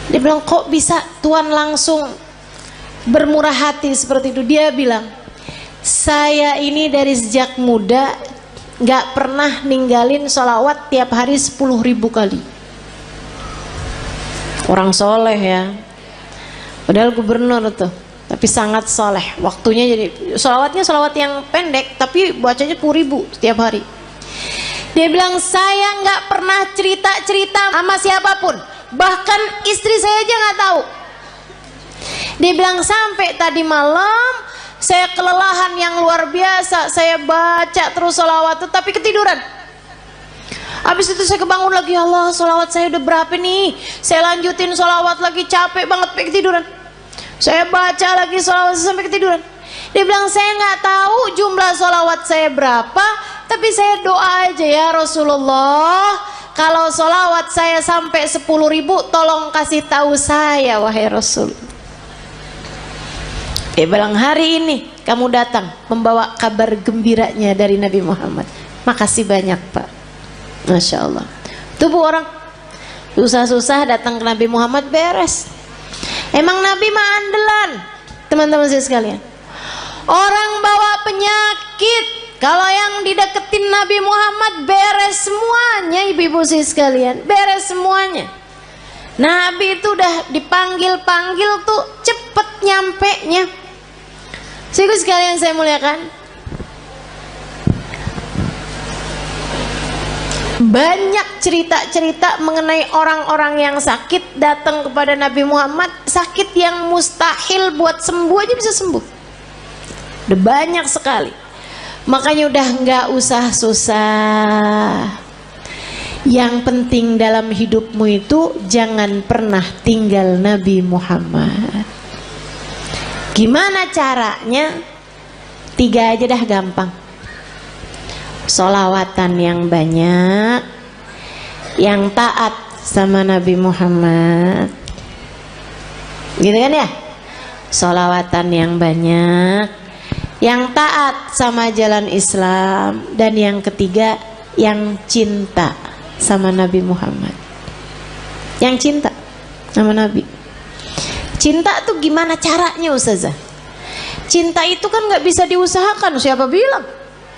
Dia bilang, kok bisa Tuhan langsung bermurah hati seperti itu? Dia bilang, saya ini dari sejak muda gak pernah ninggalin sholawat tiap hari 10.000 kali. Orang soleh ya, padahal gubernur tuh, tapi sangat soleh. Waktunya jadi sholawatnya sholawat yang pendek, tapi bacanya 10.000 setiap hari. Dia bilang, saya nggak pernah cerita-cerita sama siapapun, bahkan istri saya aja nggak tahu. Dia bilang, sampai tadi malam saya kelelahan yang luar biasa, saya baca terus sholawat tapi ketiduran. Habis itu saya kebangun lagi, Allah sholawat saya udah berapa nih, saya lanjutin sholawat lagi, capek banget sampai ketiduran. Saya baca lagi sholawat sampai ketiduran. Dia bilang, saya nggak tahu jumlah sholawat saya berapa, tapi saya doa aja ya Rasulullah, kalau sholawat saya sampai 10.000, tolong kasih tahu saya wahai Rasul. Dia bilang, hari ini kamu datang membawa kabar gembiranya dari Nabi Muhammad. Makasih banyak Pak. Masya Allah. Tubuh orang susah-susah datang ke Nabi Muhammad beres. Emang Nabi mah andalan, teman-teman saya sekalian. Orang bawa penyakit, kalau yang dideketin Nabi Muhammad beres semuanya, ibu-ibu saya sekalian, beres semuanya. Nabi itu udah dipanggil-panggil tuh cepet nyampe-nya. Ibu sekalian saya muliakan, banyak cerita-cerita mengenai orang-orang yang sakit datang kepada Nabi Muhammad, sakit yang mustahil buat sembuh aja bisa sembuh. Udah banyak sekali. Makanya udah nggak usah susah. Yang penting dalam hidupmu itu jangan pernah tinggal Nabi Muhammad. Gimana caranya? 3 aja dah gampang. Sholawatan yang banyak, yang taat sama Nabi Muhammad, gitu kan ya? Sholawatan yang banyak, yang taat sama jalan Islam, dan yang ketiga yang cinta sama Nabi Muhammad. Yang cinta sama Nabi. Cinta tuh gimana caranya Ustazah? Cinta itu kan gak bisa diusahakan. Siapa bilang?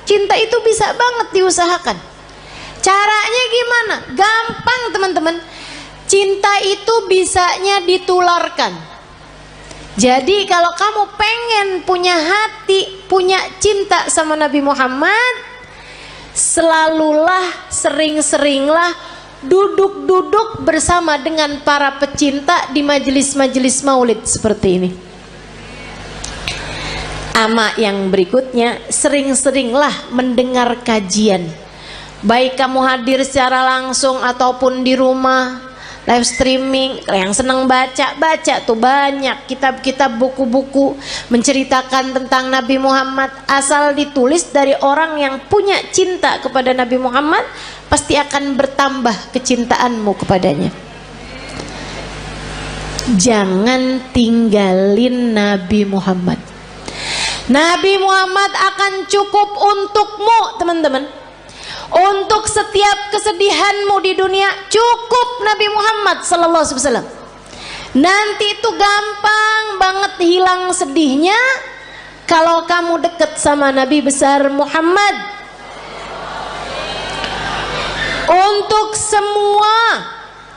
Cinta itu bisa banget diusahakan. Caranya gimana? Gampang teman-teman. Cinta itu bisanya ditularkan. Jadi kalau kamu pengen punya hati, punya cinta sama Nabi Muhammad, selalulah, sering-seringlah duduk-duduk bersama dengan para pecinta di majelis-majelis maulid seperti ini. Ama yang berikutnya, sering-seringlah mendengar kajian. Baik kamu hadir secara langsung ataupun di rumah, live streaming. Yang senang baca tuh banyak kitab-kitab, buku-buku menceritakan tentang Nabi Muhammad. Asal ditulis dari orang yang punya cinta kepada Nabi Muhammad, pasti akan bertambah kecintaanmu kepadanya. Jangan tinggalin Nabi Muhammad. Nabi Muhammad akan cukup untukmu teman-teman. Untuk setiap kesedihanmu di dunia cukup Nabi Muhammad sallallahu alaihi wasallam. Nanti itu gampang banget hilang sedihnya kalau kamu dekat sama Nabi besar Muhammad. Untuk semua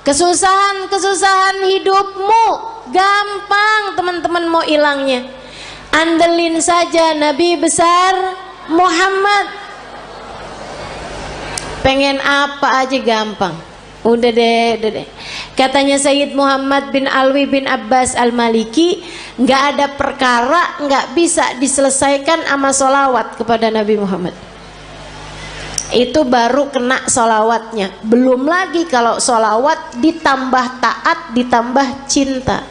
kesusahan-kesusahan hidupmu gampang teman-teman mau hilangnya. Andelin saja Nabi besar Muhammad. Pengen apa aja gampang. Udah deh. Katanya Sayyid Muhammad bin Alwi bin Abbas Al-Maliki, nggak ada perkara nggak bisa diselesaikan sama sholawat kepada Nabi Muhammad. Itu baru kena sholawatnya. Belum lagi kalau sholawat ditambah taat, ditambah cinta.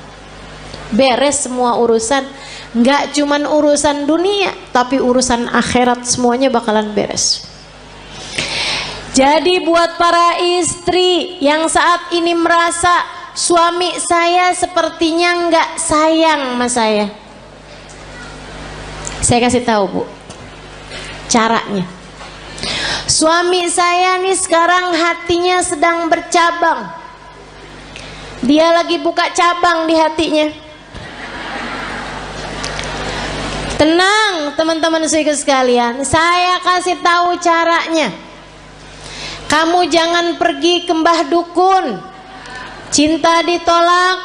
Beres semua urusan. Nggak cuman urusan dunia, tapi urusan akhirat semuanya bakalan beres. Jadi buat para istri yang saat ini merasa suami saya sepertinya nggak sayang sama saya kasih tahu Bu caranya. Suami saya nih sekarang hatinya sedang bercabang. Dia lagi buka cabang di hatinya. Tenang teman-teman sekalian, saya kasih tahu caranya. Kamu jangan pergi ke mbah dukun. Cinta ditolak,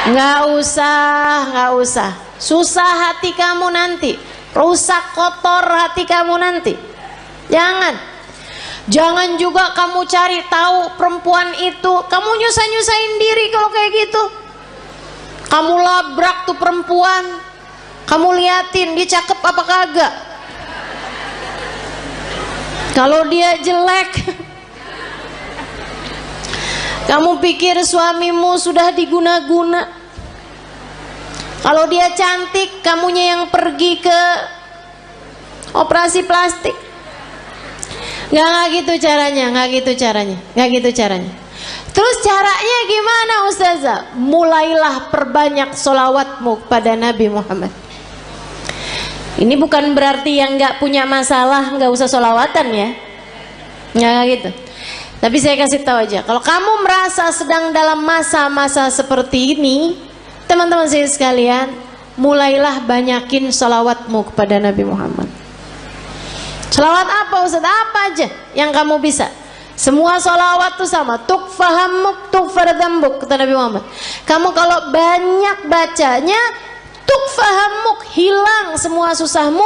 nggak usah. Susah hati kamu nanti, rusak kotor hati kamu nanti. Jangan juga kamu cari tahu perempuan itu. Kamu nyusahin diri kalau kayak gitu. Kamu labrak tuh perempuan. Kamu liatin dia cakep apa kagak. Kalau dia jelek, kamu pikir suamimu sudah diguna-guna. Kalau dia cantik, kamunya yang pergi ke operasi plastik. Nggak gitu caranya, nggak gitu caranya, nggak gitu caranya. Terus caranya gimana Ustazah? Mulailah perbanyak sholawatmu pada Nabi Muhammad. Ini bukan berarti yang nggak punya masalah nggak usah sholawatan ya, nggak gitu. Tapi saya kasih tahu aja, kalau kamu merasa sedang dalam masa-masa seperti ini, teman-teman saya sekalian, mulailah banyakin sholawatmu kepada Nabi Muhammad. Sholawat apa Ustaz? Apa aja yang kamu bisa. Semua sholawat itu sama. Tukfahamuk tukfardambuk, kata Nabi Muhammad. Kamu kalau banyak bacanya, tukfahamuk, hilang semua susahmu,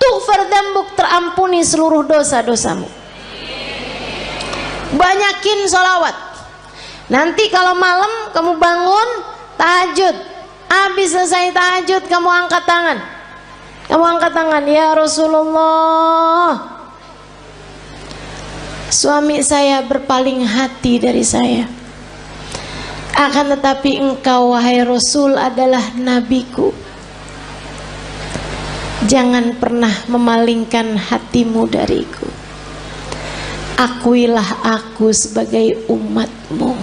tukfardambuk, terampuni seluruh dosa-dosamu. Banyakin sholawat. Nanti kalau malam kamu bangun tahajud, habis selesai tahajud kamu angkat tangan. Kamu angkat tangan, ya Rasulullah, suami saya berpaling hati dari saya. Akan tetapi engkau wahai Rasul adalah nabiku. Jangan pernah memalingkan hatimu dariku. Akuilah aku sebagai umatmu.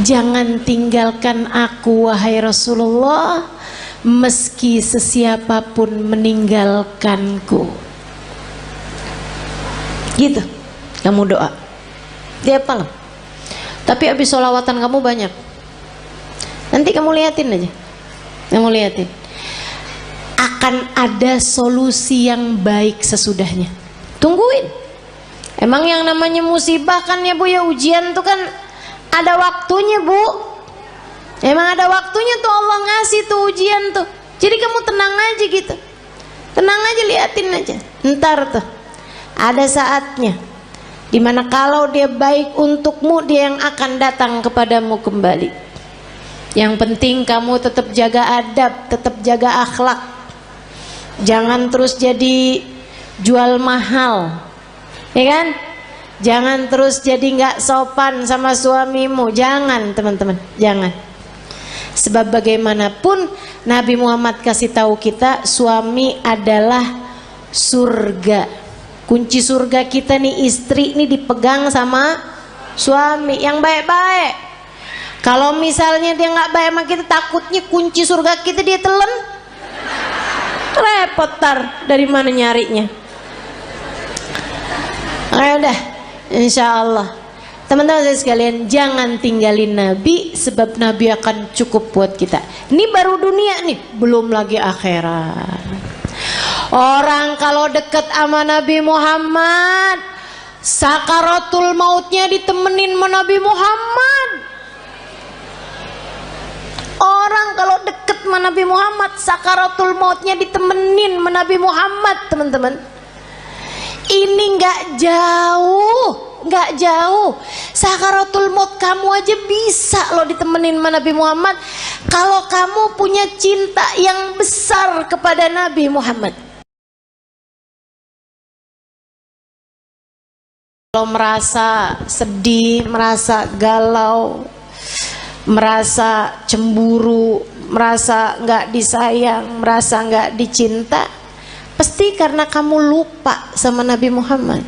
Jangan tinggalkan aku wahai Rasulullah, meski sesiapapun meninggalkanku. Gitu kamu doa tiap malam. Tapi habis sholawatan kamu banyak. Nanti kamu liatin aja, kamu liatin, akan ada solusi yang baik sesudahnya. Tungguin. Emang yang namanya musibah kan ya Bu ya, ujian tuh kan ada waktunya Bu. Emang ada waktunya tuh Allah ngasih tuh ujian tuh. Jadi kamu tenang aja gitu, tenang aja, liatin aja. Ntar tuh ada saatnya dimana kalau dia baik untukmu, dia yang akan datang kepadamu kembali. Yang penting kamu tetap jaga adab, tetap jaga akhlak. Jangan terus jadi jual mahal, ya kan? Jangan terus jadi nggak sopan sama suamimu. Jangan teman-teman, jangan. Sebab bagaimanapun Nabi Muhammad kasih tahu kita, suami adalah surga. Kunci surga kita nih, istri nih dipegang sama suami yang baik-baik. Kalau misalnya dia nggak baik sama kita, takutnya kunci surga kita dia telan, repot tar dari mana nyarinya. Ayo dah, insya Allah. Teman-teman saya sekalian, jangan tinggalin Nabi, sebab Nabi akan cukup buat kita. Ini baru dunia nih, belum lagi akhirat. Orang kalau dekat sama Nabi Muhammad, sakaratul mautnya ditemenin sama Nabi Muhammad. Orang kalau dekat sama Nabi Muhammad, sakaratul mautnya ditemenin sama Nabi Muhammad, teman-teman. Ini nggak jauh, nggak jauh. Sakaratul maut kamu aja bisa loh ditemenin sama Nabi Muhammad, kalau kamu punya cinta yang besar kepada Nabi Muhammad. Kalau merasa sedih, merasa galau, merasa cemburu, merasa nggak disayang, merasa nggak dicinta, pasti karena kamu lupa sama Nabi Muhammad.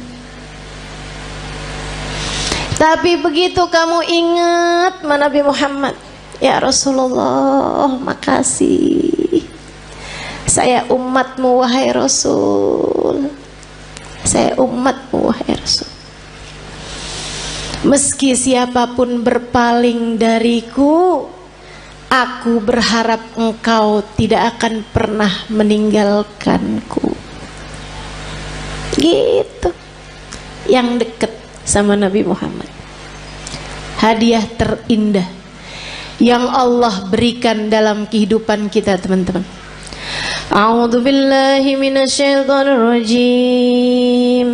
Tapi begitu kamu ingat sama Nabi Muhammad, ya Rasulullah, makasih, saya umatmu wahai Rasul, saya umatmu wahai Rasul. Meski siapapun berpaling dariku, aku berharap engkau tidak akan pernah meninggalkanku. Gitu. Yang dekat sama Nabi Muhammad, hadiah terindah yang Allah berikan dalam kehidupan kita, teman-teman. A'udzu billahi minasyaitonir rajim.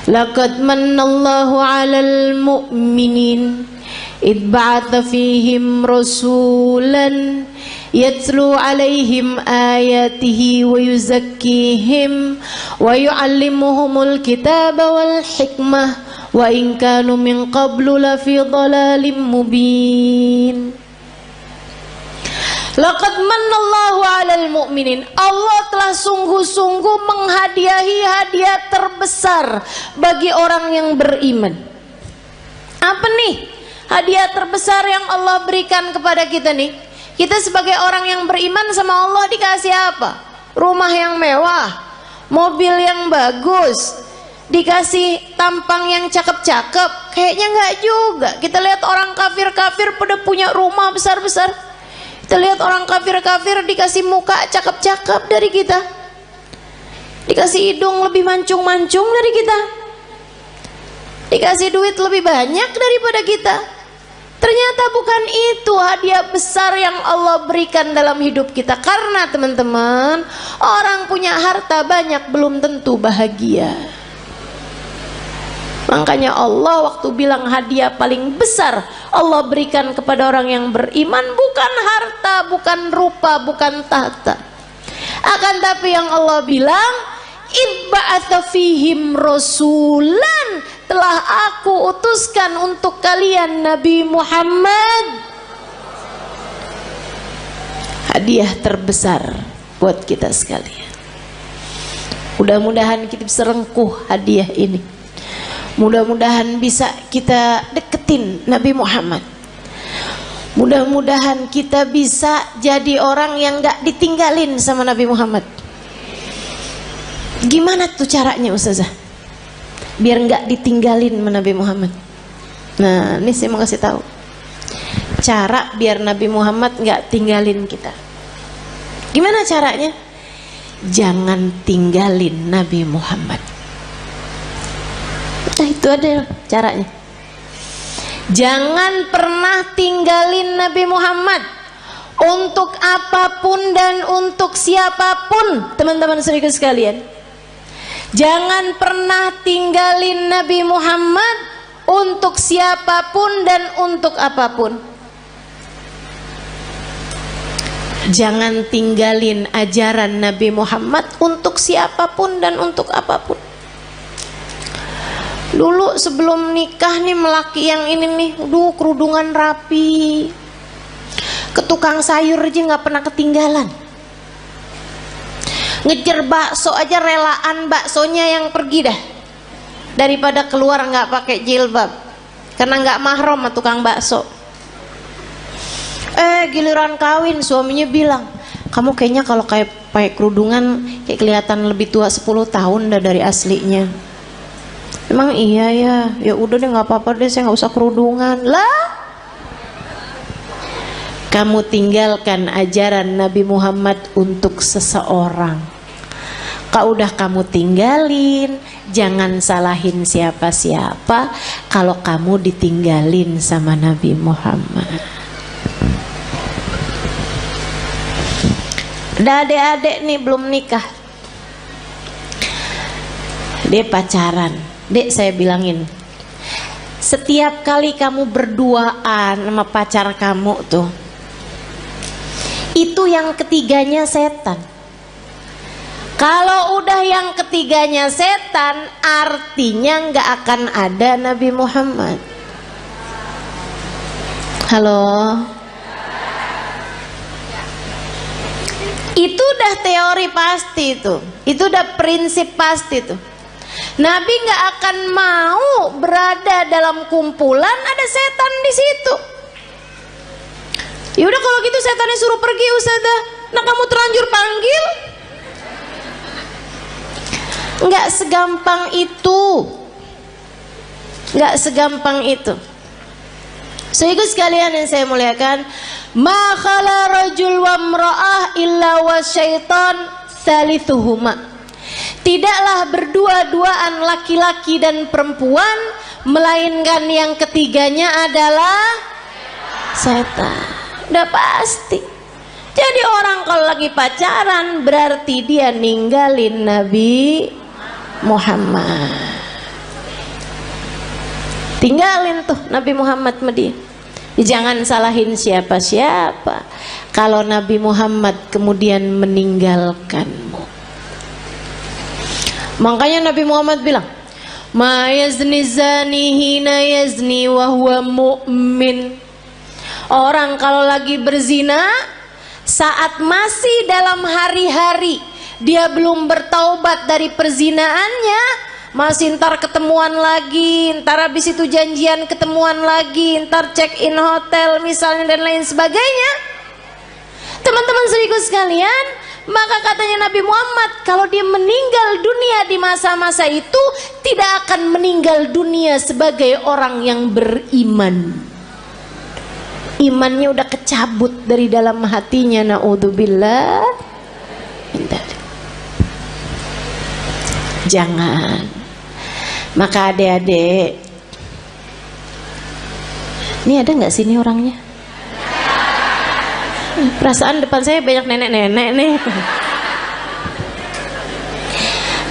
Laqad manallahu 'alal mu'minin id ba'atha fihim rasulan yatlu 'alaihim ayatihi wa yuzakkihim wa yu'allimuhumul kitaba wal hikmah wa in kanu min qablu lafi dhalalin mubin. Laqad manallahu 'alal mu'minin. Allah telah sungguh-sungguh menghadiahi hadiah terbesar bagi orang yang beriman. Apa nih hadiah terbesar yang Allah berikan kepada kita nih? Kita sebagai orang yang beriman sama Allah dikasih apa? Rumah yang mewah, mobil yang bagus, dikasih tampang yang cakep-cakep. Kayaknya enggak juga. Kita lihat orang kafir-kafir pada punya rumah besar-besar. Kita lihat orang kafir-kafir dikasih muka cakep-cakep dari kita, dikasih hidung lebih mancung-mancung dari kita, dikasih duit lebih banyak daripada kita. Ternyata bukan itu hadiah besar yang Allah berikan dalam hidup kita. Karena teman-teman, orang punya harta banyak belum tentu bahagia. Makanya Allah waktu bilang hadiah paling besar Allah berikan kepada orang yang beriman bukan harta, bukan rupa, bukan tahta. Akan tapi yang Allah bilang, "Ibba'atha fihim rasulan," telah aku utuskan untuk kalian Nabi Muhammad. Hadiah terbesar buat kita sekalian. Mudah-mudahan kita bisa rengkuh hadiah ini. Mudah-mudahan bisa kita deketin Nabi Muhammad. Mudah-mudahan kita bisa jadi orang yang gak ditinggalin sama Nabi Muhammad. Gimana tuh caranya Ustazah? Biar gak ditinggalin sama Nabi Muhammad. Nah, ini saya mau kasih tahu. Cara biar Nabi Muhammad gak tinggalin kita. Gimana caranya? Jangan tinggalin Nabi Muhammad. Nah, itu ada caranya. Jangan pernah tinggalin Nabi Muhammad untuk apapun dan untuk siapapun, teman-teman saudara sekalian. Jangan pernah tinggalin Nabi Muhammad untuk siapapun dan untuk apapun. Jangan tinggalin ajaran Nabi Muhammad untuk siapapun dan untuk apapun. Dulu sebelum nikah nih melaki yang ini nih, kerudungan rapi, ke tukang sayur aja nggak pernah ketinggalan. Ngejar bakso aja relaan baksonya yang pergi dah, daripada keluar nggak pakai jilbab, karena nggak mahram sama tukang bakso. Giliran kawin suaminya bilang, kamu kayaknya kalau kayak pakai kerudungan kayak kelihatan lebih tua 10 tahun dah dari aslinya. Emang iya ya, ya udah deh nggak apa-apa deh, saya nggak usah kerudungan lah. Kamu tinggalkan ajaran Nabi Muhammad untuk seseorang, udah kamu tinggalin. Jangan salahin siapa-siapa kalau kamu ditinggalin sama Nabi Muhammad. Ada adik-adik nih belum nikah, dia pacaran. Dek, saya bilangin, setiap kali kamu berduaan sama pacar kamu tuh, itu yang ketiganya setan. Kalau udah yang ketiganya setan, artinya nggak akan ada Nabi Muhammad. Halo? Itu udah teori pasti tuh, itu udah prinsip pasti tuh. Nabi nggak akan mau berada dalam kumpulan ada setan di situ. Ya udah kalau gitu setannya suruh pergi Ustazah. Nah kamu terlanjur panggil. Nggak segampang itu. Nggak segampang itu. Sehingga sekalian yang saya muliakan, ma khala rajul wa imra'ah illa wa syaitan thalithuhuma. Tidaklah berdua-duaan laki-laki dan perempuan, melainkan yang ketiganya adalah setan. Udah pasti. Jadi orang kalau lagi pacaran berarti dia ninggalin Nabi Muhammad. Tinggalin tuh Nabi Muhammad sama dia. Jangan salahin siapa-siapa kalau Nabi Muhammad kemudian meninggalkanmu. Makanya Nabi Muhammad bilang, ma yazni zani hina yazni wa huwa mu'min. Orang kalau lagi berzina saat masih dalam hari-hari dia belum bertaubat dari perzinaannya, masih ntar ketemuan lagi, ntar habis itu janjian ketemuan lagi, ntar check in hotel misalnya dan lain sebagainya. Teman-teman saudaraku sekalian, maka katanya Nabi Muhammad, kalau dia meninggal dunia di masa-masa itu, tidak akan meninggal dunia sebagai orang yang beriman. Imannya udah kecabut dari dalam hatinya, naudzubillah. Jangan. Maka adik-adik, ini ada nggak sini orangnya? Perasaan depan saya banyak nenek-nenek nih.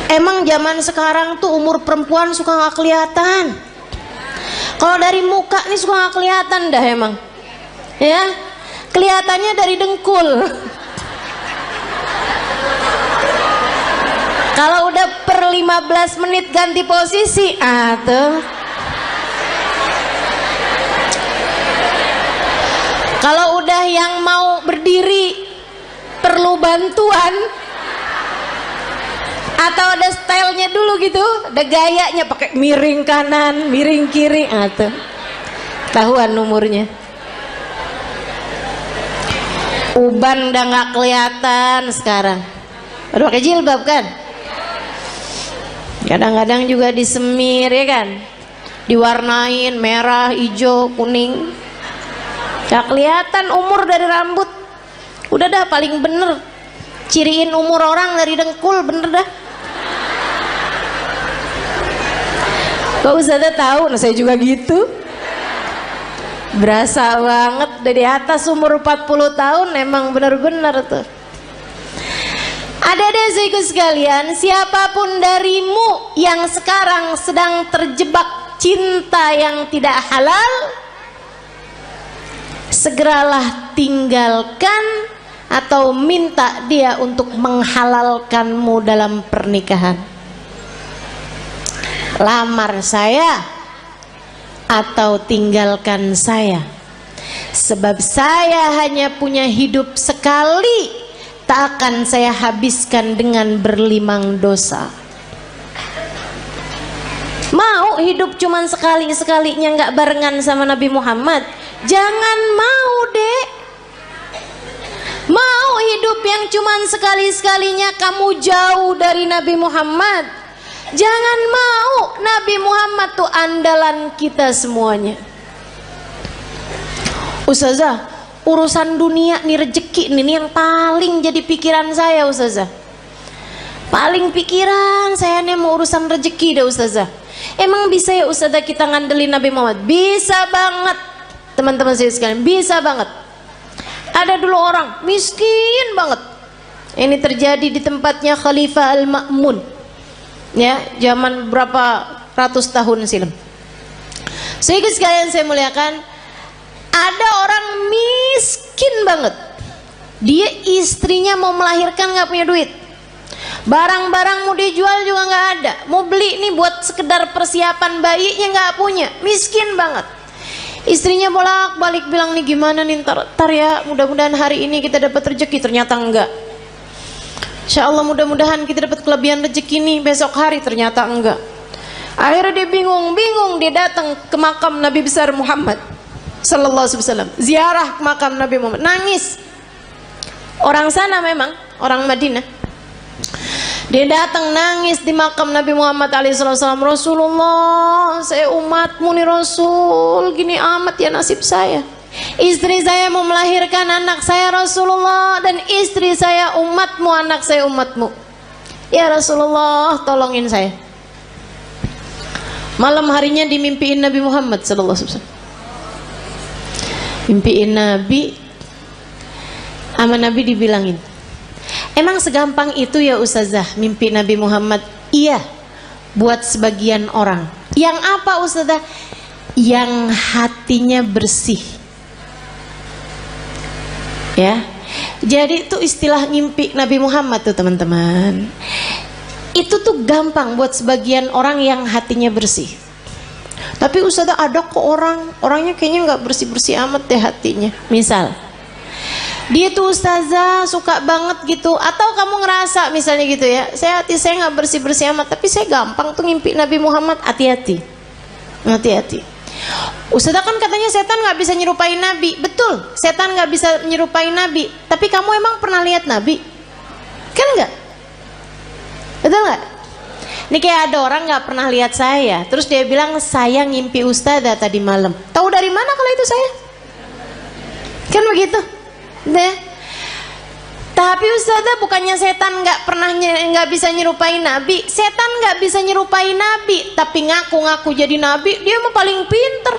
Emang zaman sekarang tuh umur perempuan suka nggak kelihatan. Kalau dari muka nih suka nggak kelihatan dah emang. Ya, kelihatannya dari dengkul. Kalau udah per 15 menit ganti posisi, tuh. Kalau udah yang mau berdiri perlu bantuan atau ada stylenya dulu gitu, ada gayanya pakai miring kanan, miring kiri, tuh. Tahuan umurnya. Uban udah nggak kelihatan sekarang. Udah pakai jilbab kan? Kadang-kadang juga disemir ya kan, diwarnain merah, hijau, kuning. Gak kelihatan umur dari rambut. Udah dah paling bener ciriin umur orang dari dengkul, bener dah. Kok Ustazah tahu? Nah saya juga gitu. Berasa banget dari atas umur 40 tahun, emang bener-bener tuh. Ada saudaraku sekalian, siapapun darimu yang sekarang sedang terjebak cinta yang tidak halal, segeralah tinggalkan atau minta dia untuk menghalalkanmu dalam pernikahan. Lamar saya atau tinggalkan saya, sebab saya hanya punya hidup sekali, tak akan saya habiskan dengan berlimang dosa. Mau hidup cuman sekali-sekalinya nggak barengan sama Nabi Muhammad? Jangan mau, Dek. Mau hidup yang cuman sekali-sekalinya kamu jauh dari Nabi Muhammad? Jangan mau. Nabi Muhammad tuh andalan kita semuanya. Ustazah, urusan dunia nih, rezeki nih yang paling jadi pikiran saya, Ustazah. Paling pikiran saya nih mau urusan rezeki deh, Ustazah. Emang bisa ya Ustazah kita ngandelin Nabi Muhammad? Bisa banget. Teman-teman saya sekalian, bisa banget. Ada dulu orang miskin banget. Ini terjadi di tempatnya Khalifah Al-Ma'mun. Ya, zaman berapa ratus tahun silam. Sehingga sekalian saya muliakan, ada orang miskin banget. Dia istrinya mau melahirkan nggak punya duit. Barang-barang mau dijual juga nggak ada. Mau beli nih buat sekedar persiapan bayinya nggak punya. Miskin banget. Istrinya bolak-balik bilang nih gimana nih ntar ya, mudah-mudahan hari ini kita dapat rezeki. Ternyata enggak. Insya Allah mudah-mudahan kita dapat kelebihan rezeki nih besok hari. Ternyata enggak. Akhirnya dia bingung, dia datang ke makam Nabi besar Muhammad Sallallahu Alaihi Wasallam, ziarah ke makam Nabi Muhammad, nangis. Orang sana memang, orang Madinah. Dia datang nangis di makam Nabi Muhammad SAW. Rasulullah, saya umatmu nih Rasul, gini amat ya nasib saya. Istri saya mau melahirkan anak saya Rasulullah, dan istri saya umatmu, anak saya umatmu. Ya Rasulullah, tolongin saya. Malam harinya dimimpiin Nabi Muhammad SAW. Mimpiin Nabi, sama Nabi dibilangin, emang segampang itu ya Ustazah mimpi Nabi Muhammad? Iya, buat sebagian orang. Yang apa Ustazah? Yang hatinya bersih. Ya, jadi itu istilah mimpi Nabi Muhammad tuh teman-teman. Itu tuh gampang buat sebagian orang yang hatinya bersih. Tapi Ustazah ada kok orangnya kayaknya nggak bersih-bersih amat deh hatinya. Misal dia tuh ustazah suka banget gitu. Atau kamu ngerasa misalnya gitu ya, hati saya nggak bersih-bersih amat, tapi saya gampang tuh ngimpi Nabi Muhammad. Hati-hati, hati-hati. Ustazah kan katanya setan nggak bisa nyerupai Nabi. Betul, setan nggak bisa nyerupai Nabi. Tapi kamu emang pernah lihat Nabi? Kan nggak? Betul nggak? Ini kayak ada orang nggak pernah lihat saya, terus dia bilang saya ngimpi ustazah tadi malam. Tahu dari mana kalau itu saya? Kan begitu, deh. Tapi ustazah bukannya setan nggak bisa nyerupai Nabi. Setan nggak bisa nyerupai Nabi, tapi ngaku-ngaku jadi Nabi, dia mah paling pinter.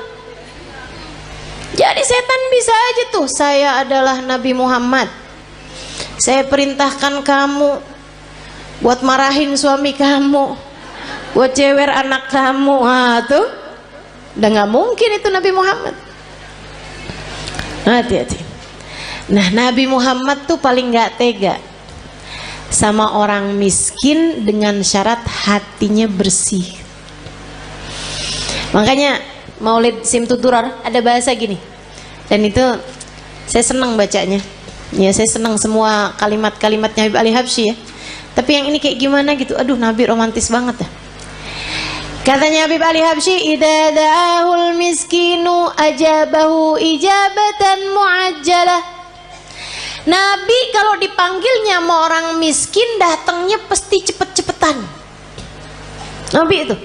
Jadi setan bisa aja tuh, saya adalah Nabi Muhammad. Saya perintahkan kamu buat marahin suami kamu, buat cewer anak kamu. Tuh udah nggak mungkin itu Nabi Muhammad. Hati-hati. Nah, Nabi Muhammad tuh paling nggak tega sama orang miskin dengan syarat hatinya bersih. Makanya Maulid Simtudurar ada bahasa gini, dan itu saya senang bacanya. Ya, saya senang semua kalimat-kalimatnya Habib Ali Habsyi ya. Tapi yang ini kayak gimana gitu, aduh Nabi romantis banget ya. Katanya Habib Ali Habsyi, idza da'ahul miskinu ajabahu ijabatan muajjalah. Nabi kalau dipanggilnya sama orang miskin datangnya pasti cepet-cepetan. Nabi itu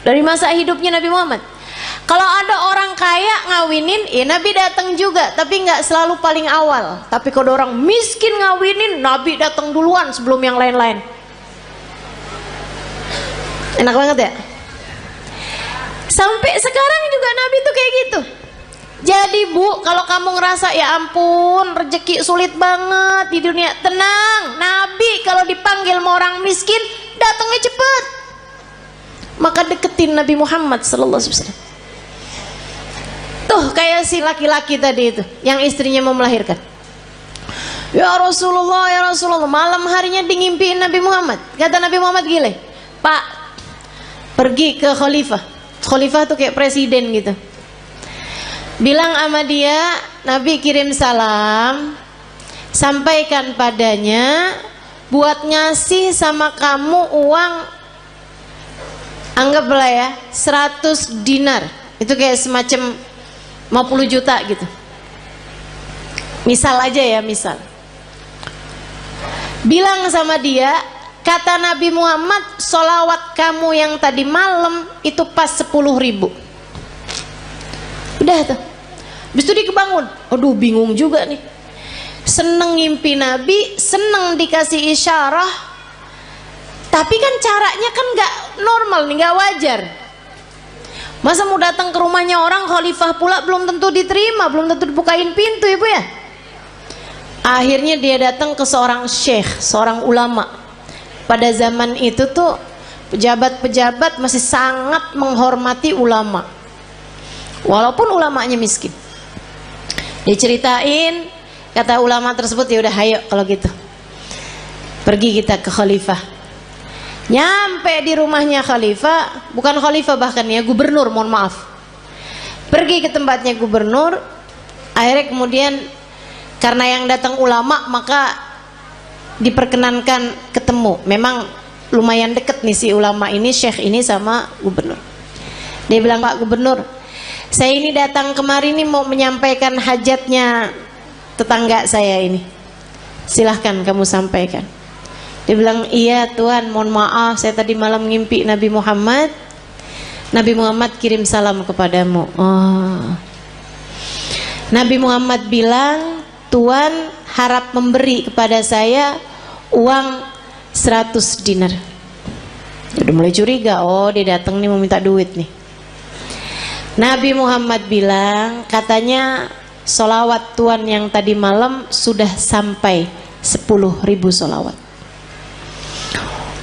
dari masa hidupnya Nabi Muhammad. Kalau ada orang kaya ngawinin, ya Nabi datang juga, tapi nggak selalu paling awal. Tapi kalau orang miskin ngawinin, Nabi datang duluan sebelum yang lain-lain. Enak banget ya. Sampai sekarang juga Nabi tuh kayak gitu. Jadi Bu, kalau kamu ngerasa ya ampun rezeki sulit banget di dunia, tenang. Nabi kalau dipanggil sama orang miskin datangnya cepet. Maka deketin Nabi Muhammad sallallahu alaihi wasallam. Tuh kayak si laki-laki tadi itu yang istrinya mau melahirkan. Ya Rasulullah, ya Rasulullah, malam harinya ngimpiin Nabi Muhammad. Kata Nabi Muhammad gile, Pak, pergi ke khalifah. Khalifah tuh kayak presiden gitu. Bilang sama dia, Nabi kirim salam, sampaikan padanya buat ngasih sama kamu uang, anggaplah ya 100 dinar. Itu kayak semacam 50 juta gitu. Misal aja ya, misal. Bilang sama dia, kata Nabi Muhammad, sholawat kamu yang tadi malam itu pas 10.000. Udah tuh. Habis itu dia kebangun. Aduh bingung juga nih. Seneng ngimpi Nabi, seneng dikasih isyarah. Tapi kan caranya kan gak normal nih, gak wajar. Masa mau datang ke rumahnya orang khalifah pula belum tentu diterima, belum tentu dibukain pintu ibu ya. Akhirnya dia datang ke seorang syekh, seorang ulama. Pada zaman itu tuh pejabat-pejabat masih sangat menghormati ulama, walaupun ulamanya miskin. Diceritain, kata ulama tersebut, ya udah ayo kalau gitu pergi kita ke khalifah. Nyampe di rumahnya khalifah, bukan khalifah bahkan ya, gubernur, mohon maaf. Pergi ke tempatnya gubernur. Akhirnya kemudian karena yang datang ulama, maka diperkenankan ketemu. Memang lumayan deket nih si ulama ini, syekh ini sama gubernur. Dia bilang, Pak Gubernur, saya ini datang kemari nih mau menyampaikan hajatnya tetangga saya ini. Silahkan kamu sampaikan. Dia bilang, iya Tuhan, mohon maaf saya tadi malam ngimpi Nabi Muhammad. Nabi Muhammad kirim salam kepadamu. Nabi Muhammad bilang, Tuhan harap memberi kepada saya uang 100 dinar. Udah mulai curiga, oh dia datang nih mau minta duit nih. Nabi Muhammad bilang, katanya sholawat Tuhan yang tadi malam sudah sampai 10.000 sholawat.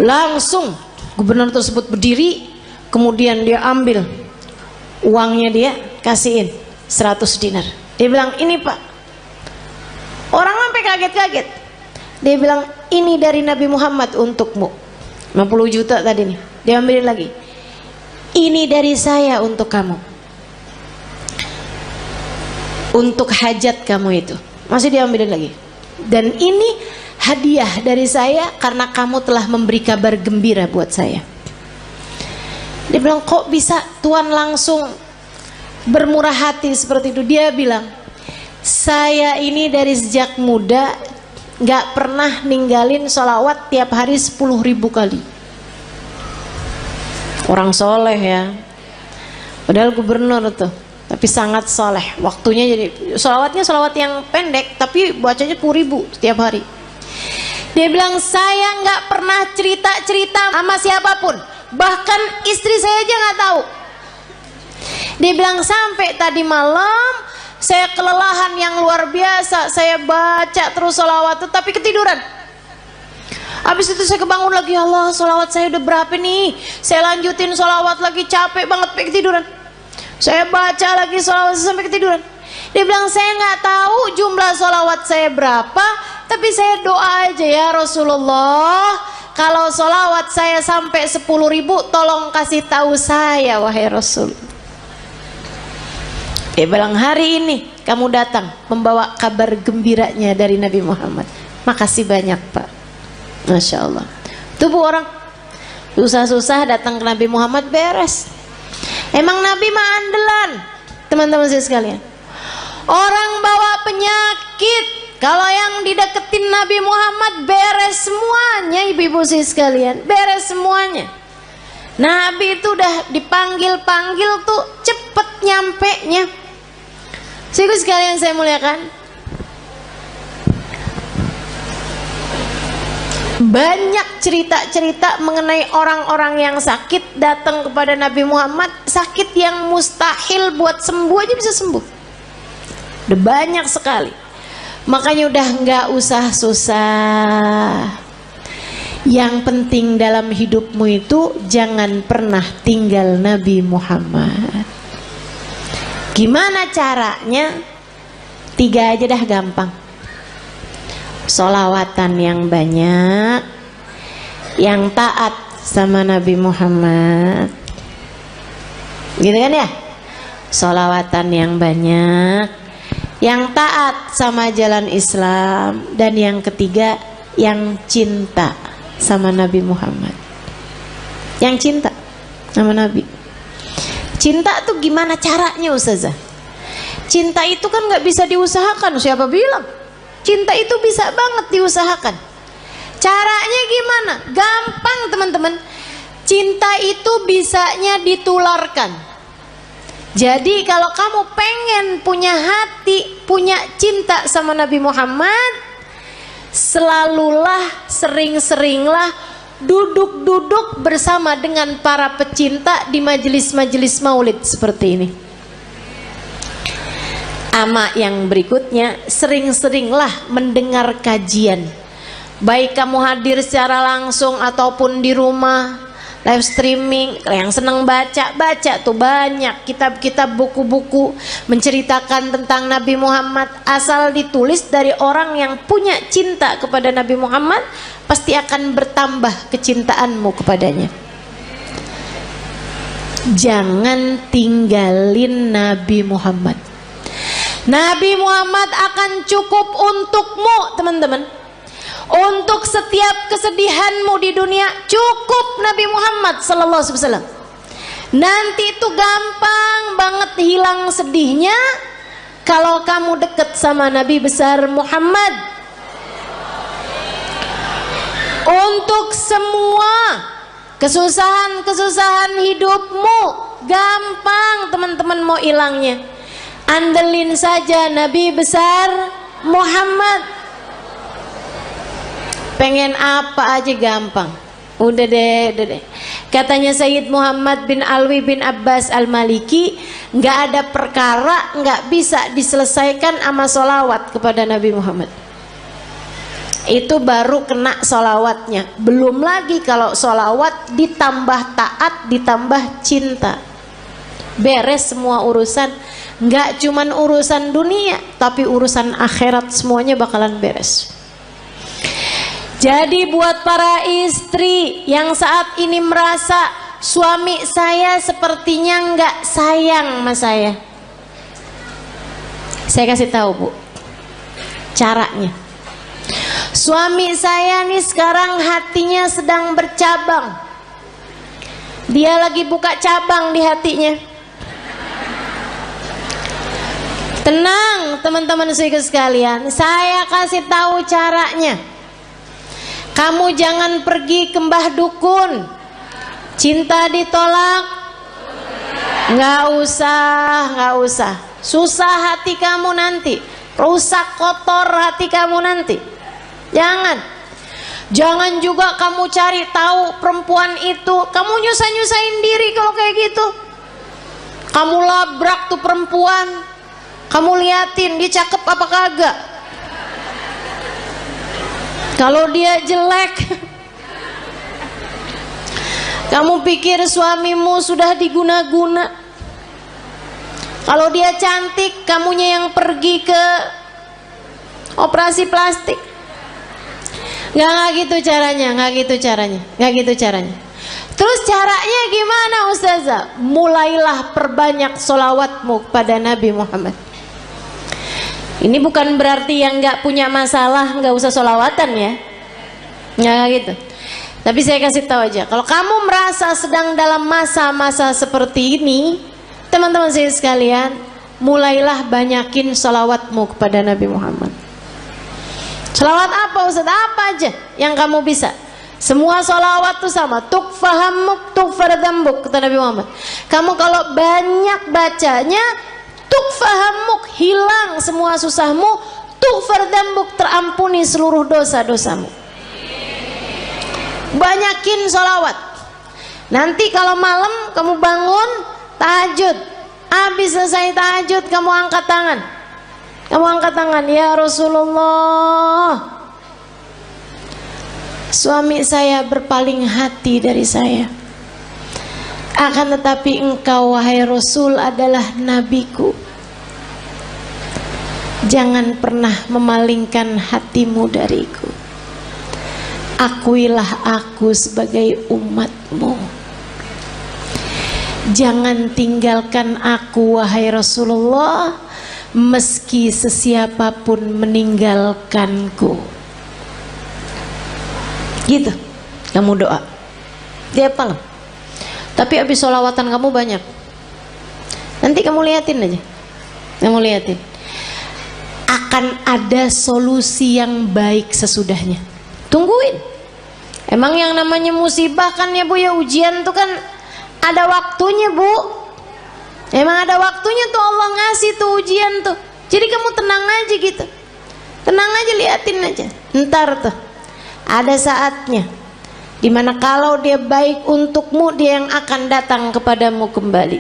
Langsung gubernur tersebut berdiri, kemudian dia ambil uangnya, dia kasihin 100 dinar. Dia bilang, ini Pak. Orang sampai kaget-kaget. Dia bilang, ini dari Nabi Muhammad untukmu. 50 juta tadi nih. Dia ambilin lagi. Ini dari saya untuk kamu, untuk hajat kamu itu. Masih diambilin lagi. Dan ini hadiah dari saya karena kamu telah memberi kabar gembira buat saya. Dia bilang, kok bisa Tuhan langsung bermurah hati seperti itu? Dia bilang, saya ini dari sejak muda gak pernah ninggalin sholawat tiap hari 10.000 kali. Orang soleh ya, padahal gubernur tuh, tapi sangat soleh. Waktunya jadi sholawatnya sholawat yang pendek, tapi bacanya 10.000 setiap hari. Dia bilang, saya nggak pernah cerita-cerita sama siapapun, bahkan istri saya aja nggak tahu. Dia bilang, sampai tadi malam saya kelelahan yang luar biasa, saya baca terus sholawat tapi ketiduran. Habis itu saya kebangun lagi, Allah, sholawat saya udah berapa nih? Saya lanjutin sholawat lagi, capek banget, sampai ketiduran. Saya baca lagi sholawat sampai ketiduran. Dia bilang, saya nggak tahu jumlah sholawat saya berapa, tapi saya doa aja, ya Rasulullah, kalau sholawat saya sampai 10.000, tolong kasih tahu saya, wahai Rasul. Dia bilang, hari ini kamu datang membawa kabar gembiranya dari Nabi Muhammad. Makasih banyak, Pak. Masya Allah. Tubuh orang susah-susah datang ke Nabi Muhammad beres. Emang Nabi mah andalan, teman-teman saya sekalian. Orang bawa penyakit, kalau yang dideketin Nabi Muhammad beres semuanya, ibu-ibu saya sekalian, beres semuanya. Nabi itu udah dipanggil-panggil tuh cepet nyampe-nya. Ibu sekalian saya muliakan, banyak cerita-cerita mengenai orang-orang yang sakit datang kepada Nabi Muhammad, sakit yang mustahil buat sembuh aja bisa sembuh. Udah banyak sekali. Makanya udah nggak usah susah. Yang penting dalam hidupmu itu jangan pernah tinggal Nabi Muhammad. Gimana caranya? 3 aja dah, gampang. Sholawatan yang banyak, yang taat sama Nabi Muhammad, gitu kan ya? Sholawatan yang banyak, yang taat sama jalan Islam, dan yang ketiga yang cinta sama Nabi Muhammad. Yang cinta sama Nabi. Cinta tuh gimana caranya, Ustazah? Cinta itu kan nggak bisa diusahakan. Siapa bilang? Cinta itu bisa banget diusahakan. Caranya gimana? Gampang, teman-teman. Cinta itu bisanya ditularkan. Jadi kalau kamu pengen punya hati, punya cinta sama Nabi Muhammad, selalulah, sering-seringlah duduk-duduk bersama dengan para pecinta di majelis-majelis maulid seperti ini. Ama yang berikutnya, sering-seringlah mendengar kajian. Baik kamu hadir secara langsung ataupun di rumah, live streaming. Yang senang baca tuh banyak kitab-kitab, buku-buku menceritakan tentang Nabi Muhammad. Asal ditulis dari orang yang punya cinta kepada Nabi Muhammad, pasti akan bertambah kecintaanmu kepadanya. Jangan tinggalin Nabi Muhammad. Nabi Muhammad akan cukup untukmu, teman-teman. Untuk setiap kesedihanmu di dunia, cukup Nabi Muhammad sallallahu alaihi wasallam. Nanti itu gampang banget hilang sedihnya kalau kamu dekat sama Nabi besar Muhammad. Untuk semua kesusahan-kesusahan hidupmu, gampang teman-teman mau hilangnya. Andelin saja Nabi besar Muhammad. Pengen apa aja gampang. Udah deh. Katanya Sayyid Muhammad bin Alwi bin Abbas Al-Maliki, nggak ada perkara nggak bisa diselesaikan sama sholawat kepada Nabi Muhammad. Itu baru kena sholawatnya. Belum lagi kalau sholawat ditambah taat, ditambah cinta, beres semua urusan. Nggak cuman urusan dunia, tapi urusan akhirat semuanya bakalan beres. Jadi buat para istri yang saat ini merasa suami saya sepertinya nggak sayang sama saya kasih tahu, Bu, caranya. Suami saya nih sekarang hatinya sedang bercabang. Dia lagi buka cabang di hatinya. Tenang teman-teman sekalian, saya kasih tahu caranya. Kamu jangan pergi ke mbah dukun. Cinta ditolak, nggak usah. Susah hati kamu nanti, rusak kotor hati kamu nanti. Jangan juga kamu cari tahu perempuan itu. Kamu nyusahin diri kalau kayak gitu. Kamu labrak tuh perempuan, kamu liatin dia cakep apa kagak. Kalau dia jelek, kamu pikir suamimu sudah diguna-guna. Kalau dia cantik, kamunya yang pergi ke operasi plastik. Nggak gitu caranya. Terus caranya gimana Ustazah? Mulailah perbanyak sholawatmu kepada Nabi Muhammad. Ini bukan berarti yang nggak punya masalah nggak usah sholawatan ya, nggak gitu. Tapi saya kasih tahu aja, kalau kamu merasa sedang dalam masa-masa seperti ini, teman-teman saya sekalian, mulailah banyakin sholawatmu kepada Nabi Muhammad. Sholawat apa Ustaz? Apa aja yang kamu bisa. Semua sholawat itu sama. Tukfahammuk tukfardambuk, kata Nabi Muhammad. Kamu kalau banyak bacanya, tukfahammuk, hilang semua susahmu, tukfardambuk, terampuni seluruh dosa-dosamu. Banyakin sholawat. Nanti kalau malam kamu bangun tahajud, habis selesai tahajud kamu angkat tangan. Ya Rasulullah, suami saya berpaling hati dari saya. Akan tetapi engkau wahai Rasul adalah nabiku. Jangan pernah memalingkan hatimu dariku. Akuilah aku sebagai umatmu. Jangan tinggalkan aku wahai Rasulullah, meski sesiapapun meninggalkanku. Gitu kamu doa. Dia apa? Tapi habis sholawatan kamu banyak. Nanti kamu liatin aja. Akan ada solusi yang baik sesudahnya. Tungguin. Emang yang namanya musibah kan ya Bu ya, ujian tuh kan ada waktunya Bu. Emang ada waktunya tuh Allah ngasih tuh ujian tuh. Jadi kamu tenang aja gitu. Tenang aja, liatin aja. Ntar tuh ada saatnya dimana kalau dia baik untukmu, dia yang akan datang kepadamu kembali.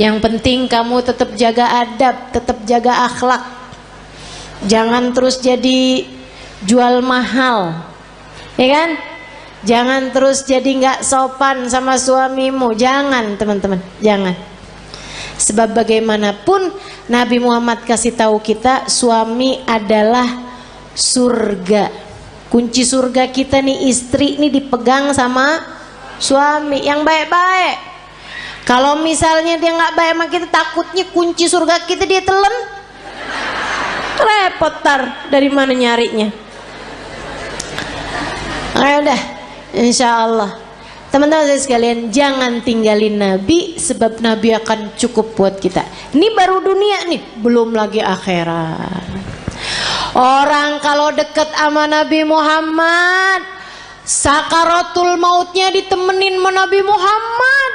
Yang penting kamu tetap jaga adab, tetap jaga akhlak. Jangan terus jadi jual mahal, ya kan? Jangan terus jadi nggak sopan sama suamimu. Jangan teman-teman, jangan. Sebab bagaimanapun Nabi Muhammad kasih tahu kita, suami adalah surga. Kunci surga kita nih, istri nih dipegang sama suami yang baik-baik. Kalau misalnya dia nggak baik sama kita, takutnya kunci surga kita dia telan, repot tar dari mana nyarinya. Ayo dah, insya Allah. Teman-teman saya sekalian, jangan tinggalin Nabi, sebab Nabi akan cukup buat kita. Ini baru dunia nih, belum lagi akhirat. Orang kalau deket sama Nabi Muhammad, sakaratul mautnya ditemenin sama Nabi Muhammad.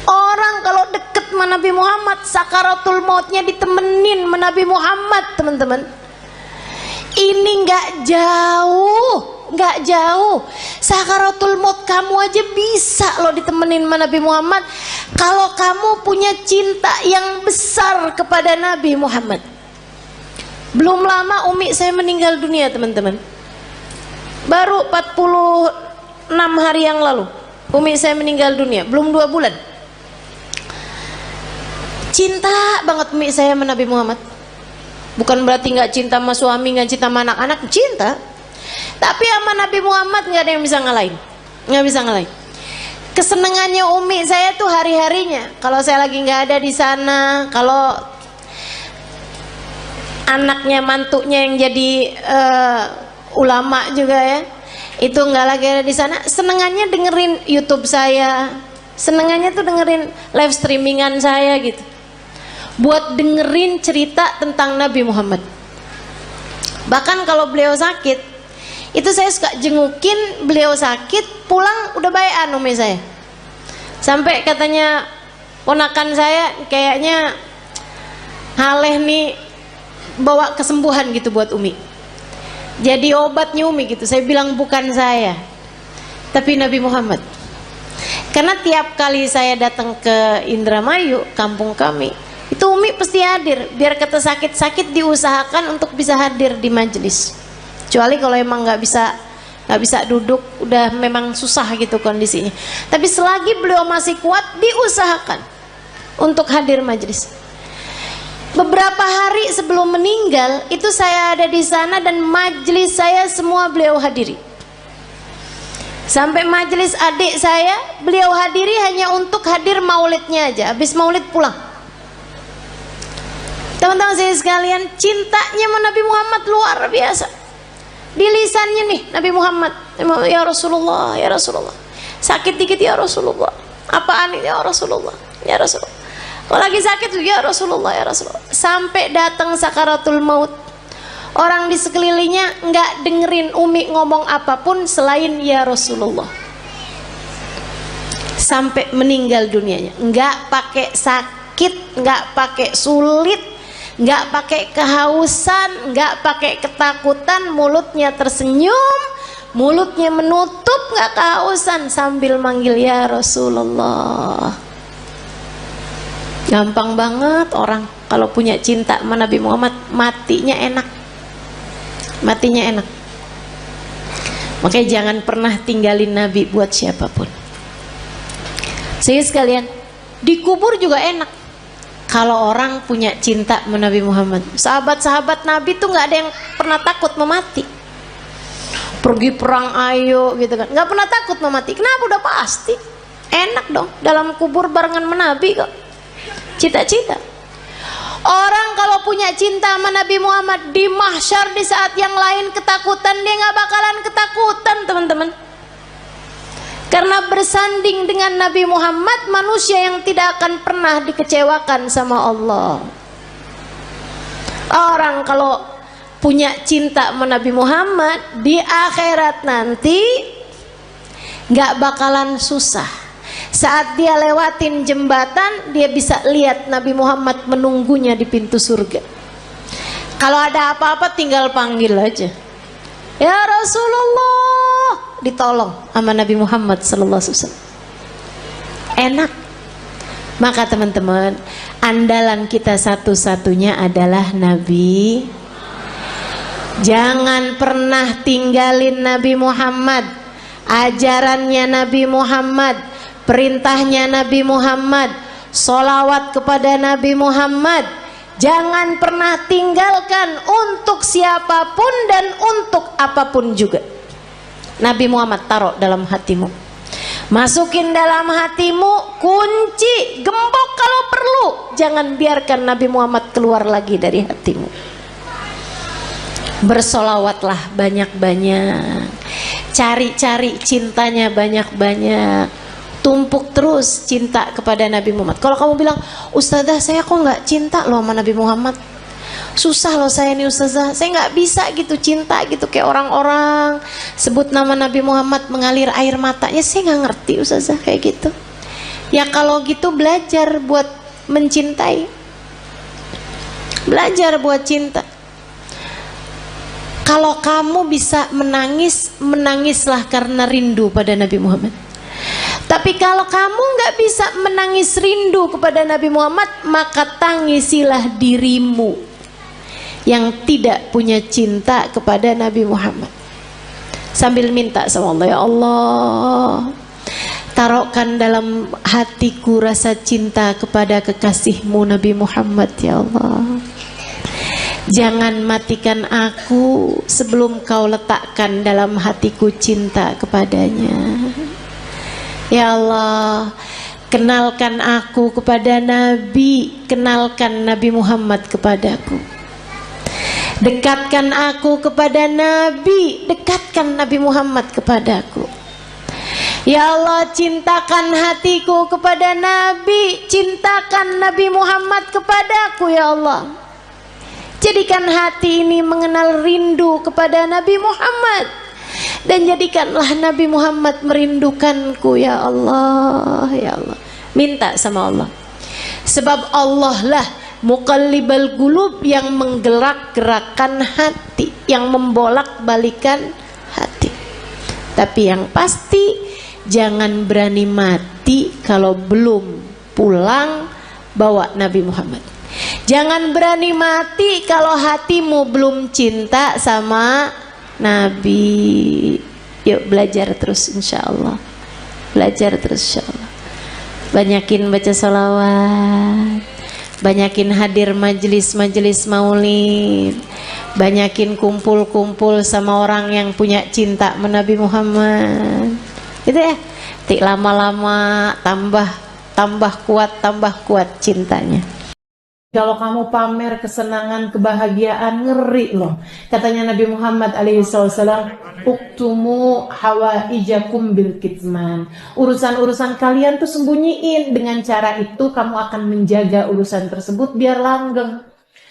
Orang kalau deket sama Nabi Muhammad, sakaratul mautnya ditemenin sama Nabi Muhammad, teman-teman. Ini nggak jauh. Sakaratul maut kamu aja bisa loh ditemenin sama Nabi Muhammad, kalau kamu punya cinta yang besar kepada Nabi Muhammad. Belum lama umi saya meninggal dunia teman-teman. Baru 46 hari yang lalu umi saya meninggal dunia, belum 2 bulan. Cinta banget umi saya sama Nabi Muhammad. Bukan berarti nggak cinta sama suami, nggak cinta sama anak-anak, cinta. Tapi sama Nabi Muhammad nggak ada yang bisa ngalahin, nggak bisa ngalahin. Kesenangannya umi saya tuh hari-harinya. Kalau saya lagi nggak ada di sana, kalau anaknya mantunya yang jadi ulama juga ya, itu nggak lagi ada di sana, senengannya dengerin YouTube saya, senengannya tuh dengerin live streamingan saya gitu, buat dengerin cerita tentang Nabi Muhammad. Bahkan kalau beliau sakit, itu saya suka jengukin beliau sakit, pulang udah baik umi saya. Sampai katanya ponakan saya, kayaknya Haleh nih bawa kesembuhan gitu buat Umi, jadi obatnya Umi gitu. Saya bilang bukan saya, tapi Nabi Muhammad. Karena tiap kali saya datang ke Indramayu, kampung kami, itu Umi pasti hadir. Biar kata sakit-sakit diusahakan untuk bisa hadir di majelis. Kecuali kalau emang nggak bisa duduk, udah memang susah gitu kondisinya. Tapi selagi beliau masih kuat, diusahakan untuk hadir majelis. Beberapa hari sebelum meninggal itu saya ada di sana dan majelis saya semua beliau hadiri. Sampai majelis adik saya beliau hadiri hanya untuk hadir maulidnya aja. Habis maulid pulang. Teman-teman saya sekalian, cintanya sama Nabi Muhammad luar biasa. Di lisannya nih Nabi Muhammad, ya Rasulullah, ya Rasulullah. Sakit dikit ya Rasulullah. Apaan ini ya Rasulullah, ya Rasulullah. Kalau lagi sakit ya Rasulullah, ya Rasulullah. Sampai datang sakaratul maut, orang di sekelilingnya nggak dengerin Umi ngomong apapun selain ya Rasulullah. Sampai meninggal dunianya, nggak pakai sakit, nggak pakai sulit, nggak pakai kehausan, nggak pakai ketakutan, mulutnya tersenyum, mulutnya menutup, nggak kehausan, sambil manggil ya Rasulullah. Gampang banget orang kalau punya cinta sama Nabi Muhammad, matinya enak, matinya enak. Makanya jangan pernah tinggalin Nabi buat siapapun. Sehingga sekalian, dikubur juga enak kalau orang punya cinta sama Nabi Muhammad. Sahabat-sahabat Nabi tuh nggak ada yang pernah takut mau mati. Pergi perang ayo gitu kan, nggak pernah takut mau mati. Kenapa? Udah pasti enak dong dalam kubur barengan sama Nabi kok. Cita-cita. Orang kalau punya cinta sama Nabi Muhammad, di mahsyar di saat yang lain ketakutan, dia nggak bakalan ketakutan teman-teman. Karena bersanding dengan Nabi Muhammad, manusia yang tidak akan pernah dikecewakan sama Allah. Orang kalau punya cinta sama Nabi Muhammad, di akhirat nanti nggak bakalan susah. Saat dia lewatin jembatan, dia bisa lihat Nabi Muhammad menunggunya di pintu surga. Kalau ada apa-apa tinggal panggil aja, ya Rasulullah, ditolong sama Nabi Muhammad sallallahu alaihi wasallam. Enak. Maka teman-teman, andalan kita satu-satunya adalah Nabi. Jangan pernah tinggalin Nabi Muhammad, ajarannya Nabi Muhammad, perintahnya Nabi Muhammad, sholawat kepada Nabi Muhammad. Jangan pernah tinggalkan untuk siapapun dan untuk apapun juga. Nabi Muhammad taruh dalam hatimu, masukin dalam hatimu, kunci, gembok kalau perlu. Jangan biarkan Nabi Muhammad keluar lagi dari hatimu. Bersolawatlah banyak-banyak, cari-cari cintanya banyak-banyak. Tumpuk terus cinta kepada Nabi Muhammad. Kalau kamu bilang, Ustazah saya kok nggak cinta loh sama Nabi Muhammad, susah loh saya nih Ustazah, saya nggak bisa gitu cinta gitu kayak orang-orang sebut nama Nabi Muhammad mengalir air matanya, saya nggak ngerti Ustazah kayak gitu. Ya kalau gitu belajar buat mencintai, belajar buat cinta. Kalau kamu bisa menangis, menangislah karena rindu pada Nabi Muhammad. Tapi kalau kamu nggak bisa menangis rindu kepada Nabi Muhammad, maka tangisilah dirimu yang tidak punya cinta kepada Nabi Muhammad. Sambil minta sama Allah, ya Allah, taruhkan dalam hatiku rasa cinta kepada kekasihmu Nabi Muhammad, ya Allah. Jangan matikan aku sebelum kau letakkan dalam hatiku cinta kepadanya. Ya Allah, kenalkan aku kepada Nabi, kenalkan Nabi Muhammad kepadaku. Dekatkan aku kepada Nabi, dekatkan Nabi Muhammad kepadaku. Ya Allah, cintakan hatiku kepada Nabi, cintakan Nabi Muhammad kepadaku ya Allah. Jadikan hati ini mengenal rindu kepada Nabi Muhammad, dan jadikanlah Nabi Muhammad merindukanku ya Allah, ya Allah. Minta sama Allah, sebab Allah lah muqallibal qulub, yang menggerak-gerakkan hati, yang membolak-balikan hati. Tapi yang pasti jangan berani mati kalau belum pulang bawa Nabi Muhammad. Jangan berani mati kalau hatimu belum cinta sama Nabi. Yuk belajar terus insyaallah. Belajar terus insyaallah. Banyakin baca sholawat, banyakin hadir majelis-majelis maulid, banyakin kumpul-kumpul sama orang yang punya cinta sama Nabi Muhammad. Gitu ya. Tik lama-lama tambah kuat cintanya. Kalau kamu pamer kesenangan, kebahagiaan, ngeri loh. Katanya Nabi Muhammad SAW, uktumu hawaijakum bil kitman. Urusan-urusan kalian tuh sembunyiin. Dengan cara itu kamu akan menjaga urusan tersebut biar langgeng.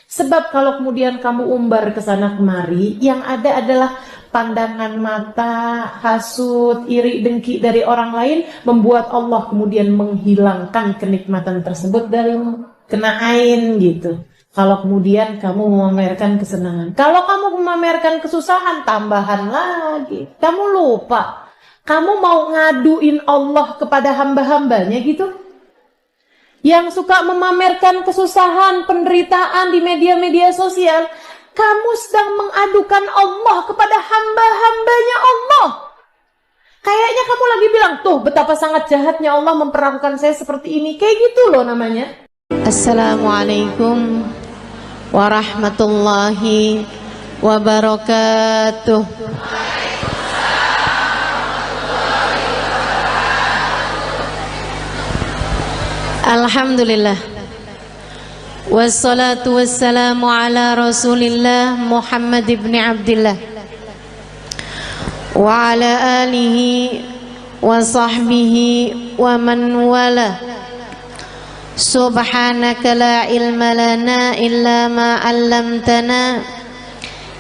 Sebab kalau kemudian kamu umbar ke sana kemari, yang ada adalah pandangan mata, hasud, iri, dengki dari orang lain, membuat Allah kemudian menghilangkan kenikmatan tersebut darimu. Kena ain gitu. Kalau kemudian kamu memamerkan kesenangan, kalau kamu memamerkan kesusahan, tambahan lagi. Kamu lupa, kamu mau ngaduin Allah kepada hamba-hambanya gitu, yang suka memamerkan kesusahan, penderitaan di media-media sosial. Kamu sedang mengadukan Allah kepada hamba-hambanya Allah. Kayaknya kamu lagi bilang, tuh betapa sangat jahatnya Allah memperlakukan saya seperti ini. Kayak gitu loh namanya. Assalamualaikum warahmatullahi wabarakatuh. Alhamdulillah, wassalatu wassalamu ala Rasulillah Muhammad ibn Abdillah wa ala alihi wa sahbihi wa man wala. Subhanaka la ilma lana illa ma 'allamtana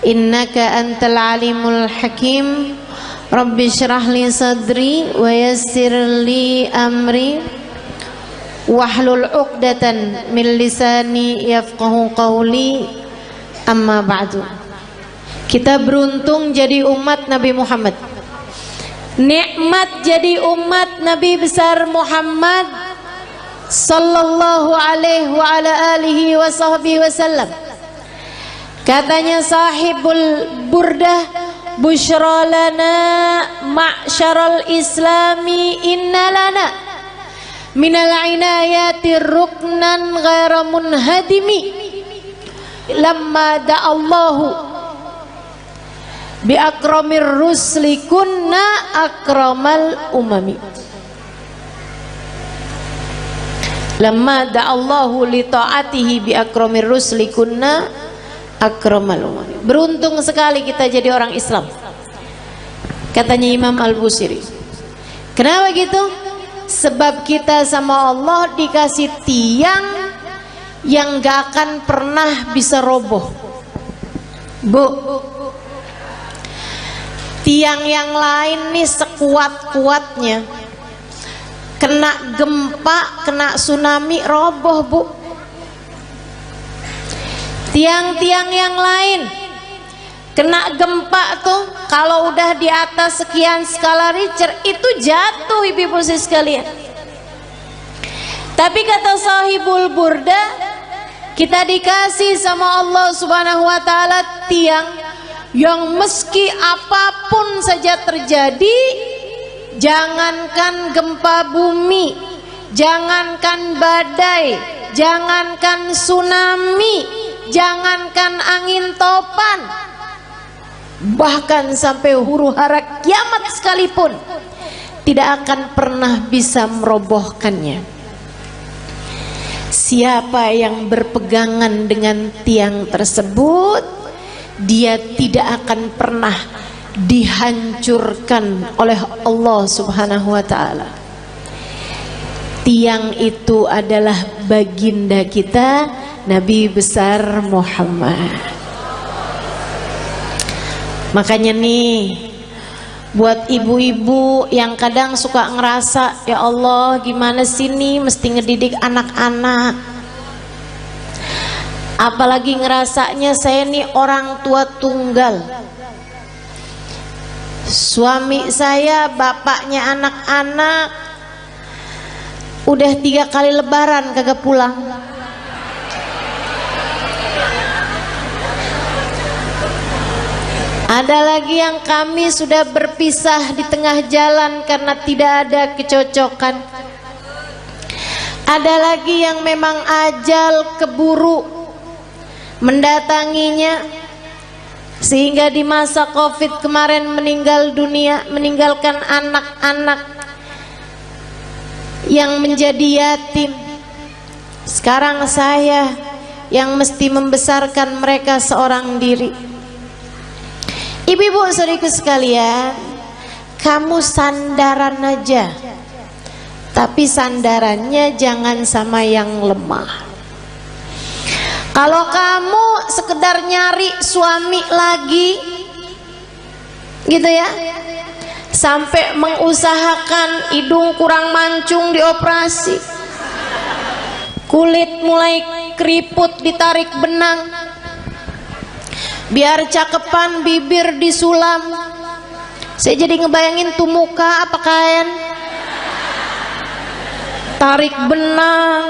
innaka antal alimul hakim. Rabbi shrah li sadri wa yassir li amri wahlul 'uqdatan min lisani yafqahu qawli. Amma ba'du. Kita beruntung jadi umat Nabi Muhammad. Nikmat jadi umat Nabi besar Muhammad sallallahu alaihi wa ala alihi wa sahbihi wasallam. Katanya sahibul burdah, busyra lana ma'syaral islami inna lana minal inayati ruknan ghaira munhadimi lamma da'allahu bi akramir rusli kunna akramal umami. Lamma da'allahu li ta'atihi bi akramir rusli kunna akramal umami. Beruntung sekali kita jadi orang Islam, katanya Imam Al-Busiri. Kenapa gitu? Sebab kita sama Allah dikasih tiang yang gak akan pernah bisa roboh. Bu, tiang yang lain nih sekuat-kuatnya, kena gempa, kena tsunami, roboh bu. Tiang-tiang yang lain kena gempa tuh, kalau udah di atas sekian skala Richter itu jatuh ibu-ibu sekalian. Tapi kata sahibul burda, kita dikasih sama Allah subhanahu wa ta'ala tiang yang meski apapun saja terjadi, jangankan gempa bumi, jangankan badai, jangankan tsunami, jangankan angin topan, bahkan sampai huru hara kiamat sekalipun tidak akan pernah bisa merobohkannya. Siapa yang berpegangan dengan tiang tersebut, dia tidak akan pernah dihancurkan oleh Allah Subhanahu wa ta'ala. Tiang itu adalah baginda kita, Nabi besar Muhammad. Makanya nih, buat ibu-ibu yang kadang suka ngerasa, ya Allah gimana sih nih mesti ngedidik anak-anak, apalagi ngerasanya saya nih orang tua tunggal, suami saya bapaknya anak-anak udah 3 kali lebaran kagak pulang. Ada lagi yang kami sudah berpisah di tengah jalan karena tidak ada kecocokan. Ada lagi yang memang ajal keburu mendatanginya, sehingga di masa Covid kemarin meninggal dunia, meninggalkan anak-anak yang menjadi yatim. Sekarang saya yang mesti membesarkan mereka seorang diri. Ibu-ibu saudariku sekalian, kamu sandaran aja, tapi sandarannya jangan sama yang lemah. Kalau kamu sekedar nyari suami lagi gitu ya, sampai mengusahakan hidung kurang mancung dioperasi, kulit mulai keriput ditarik benang, biar cakepan bibir disulam. Saya jadi ngebayangin tuh muka apa kain tarik benang.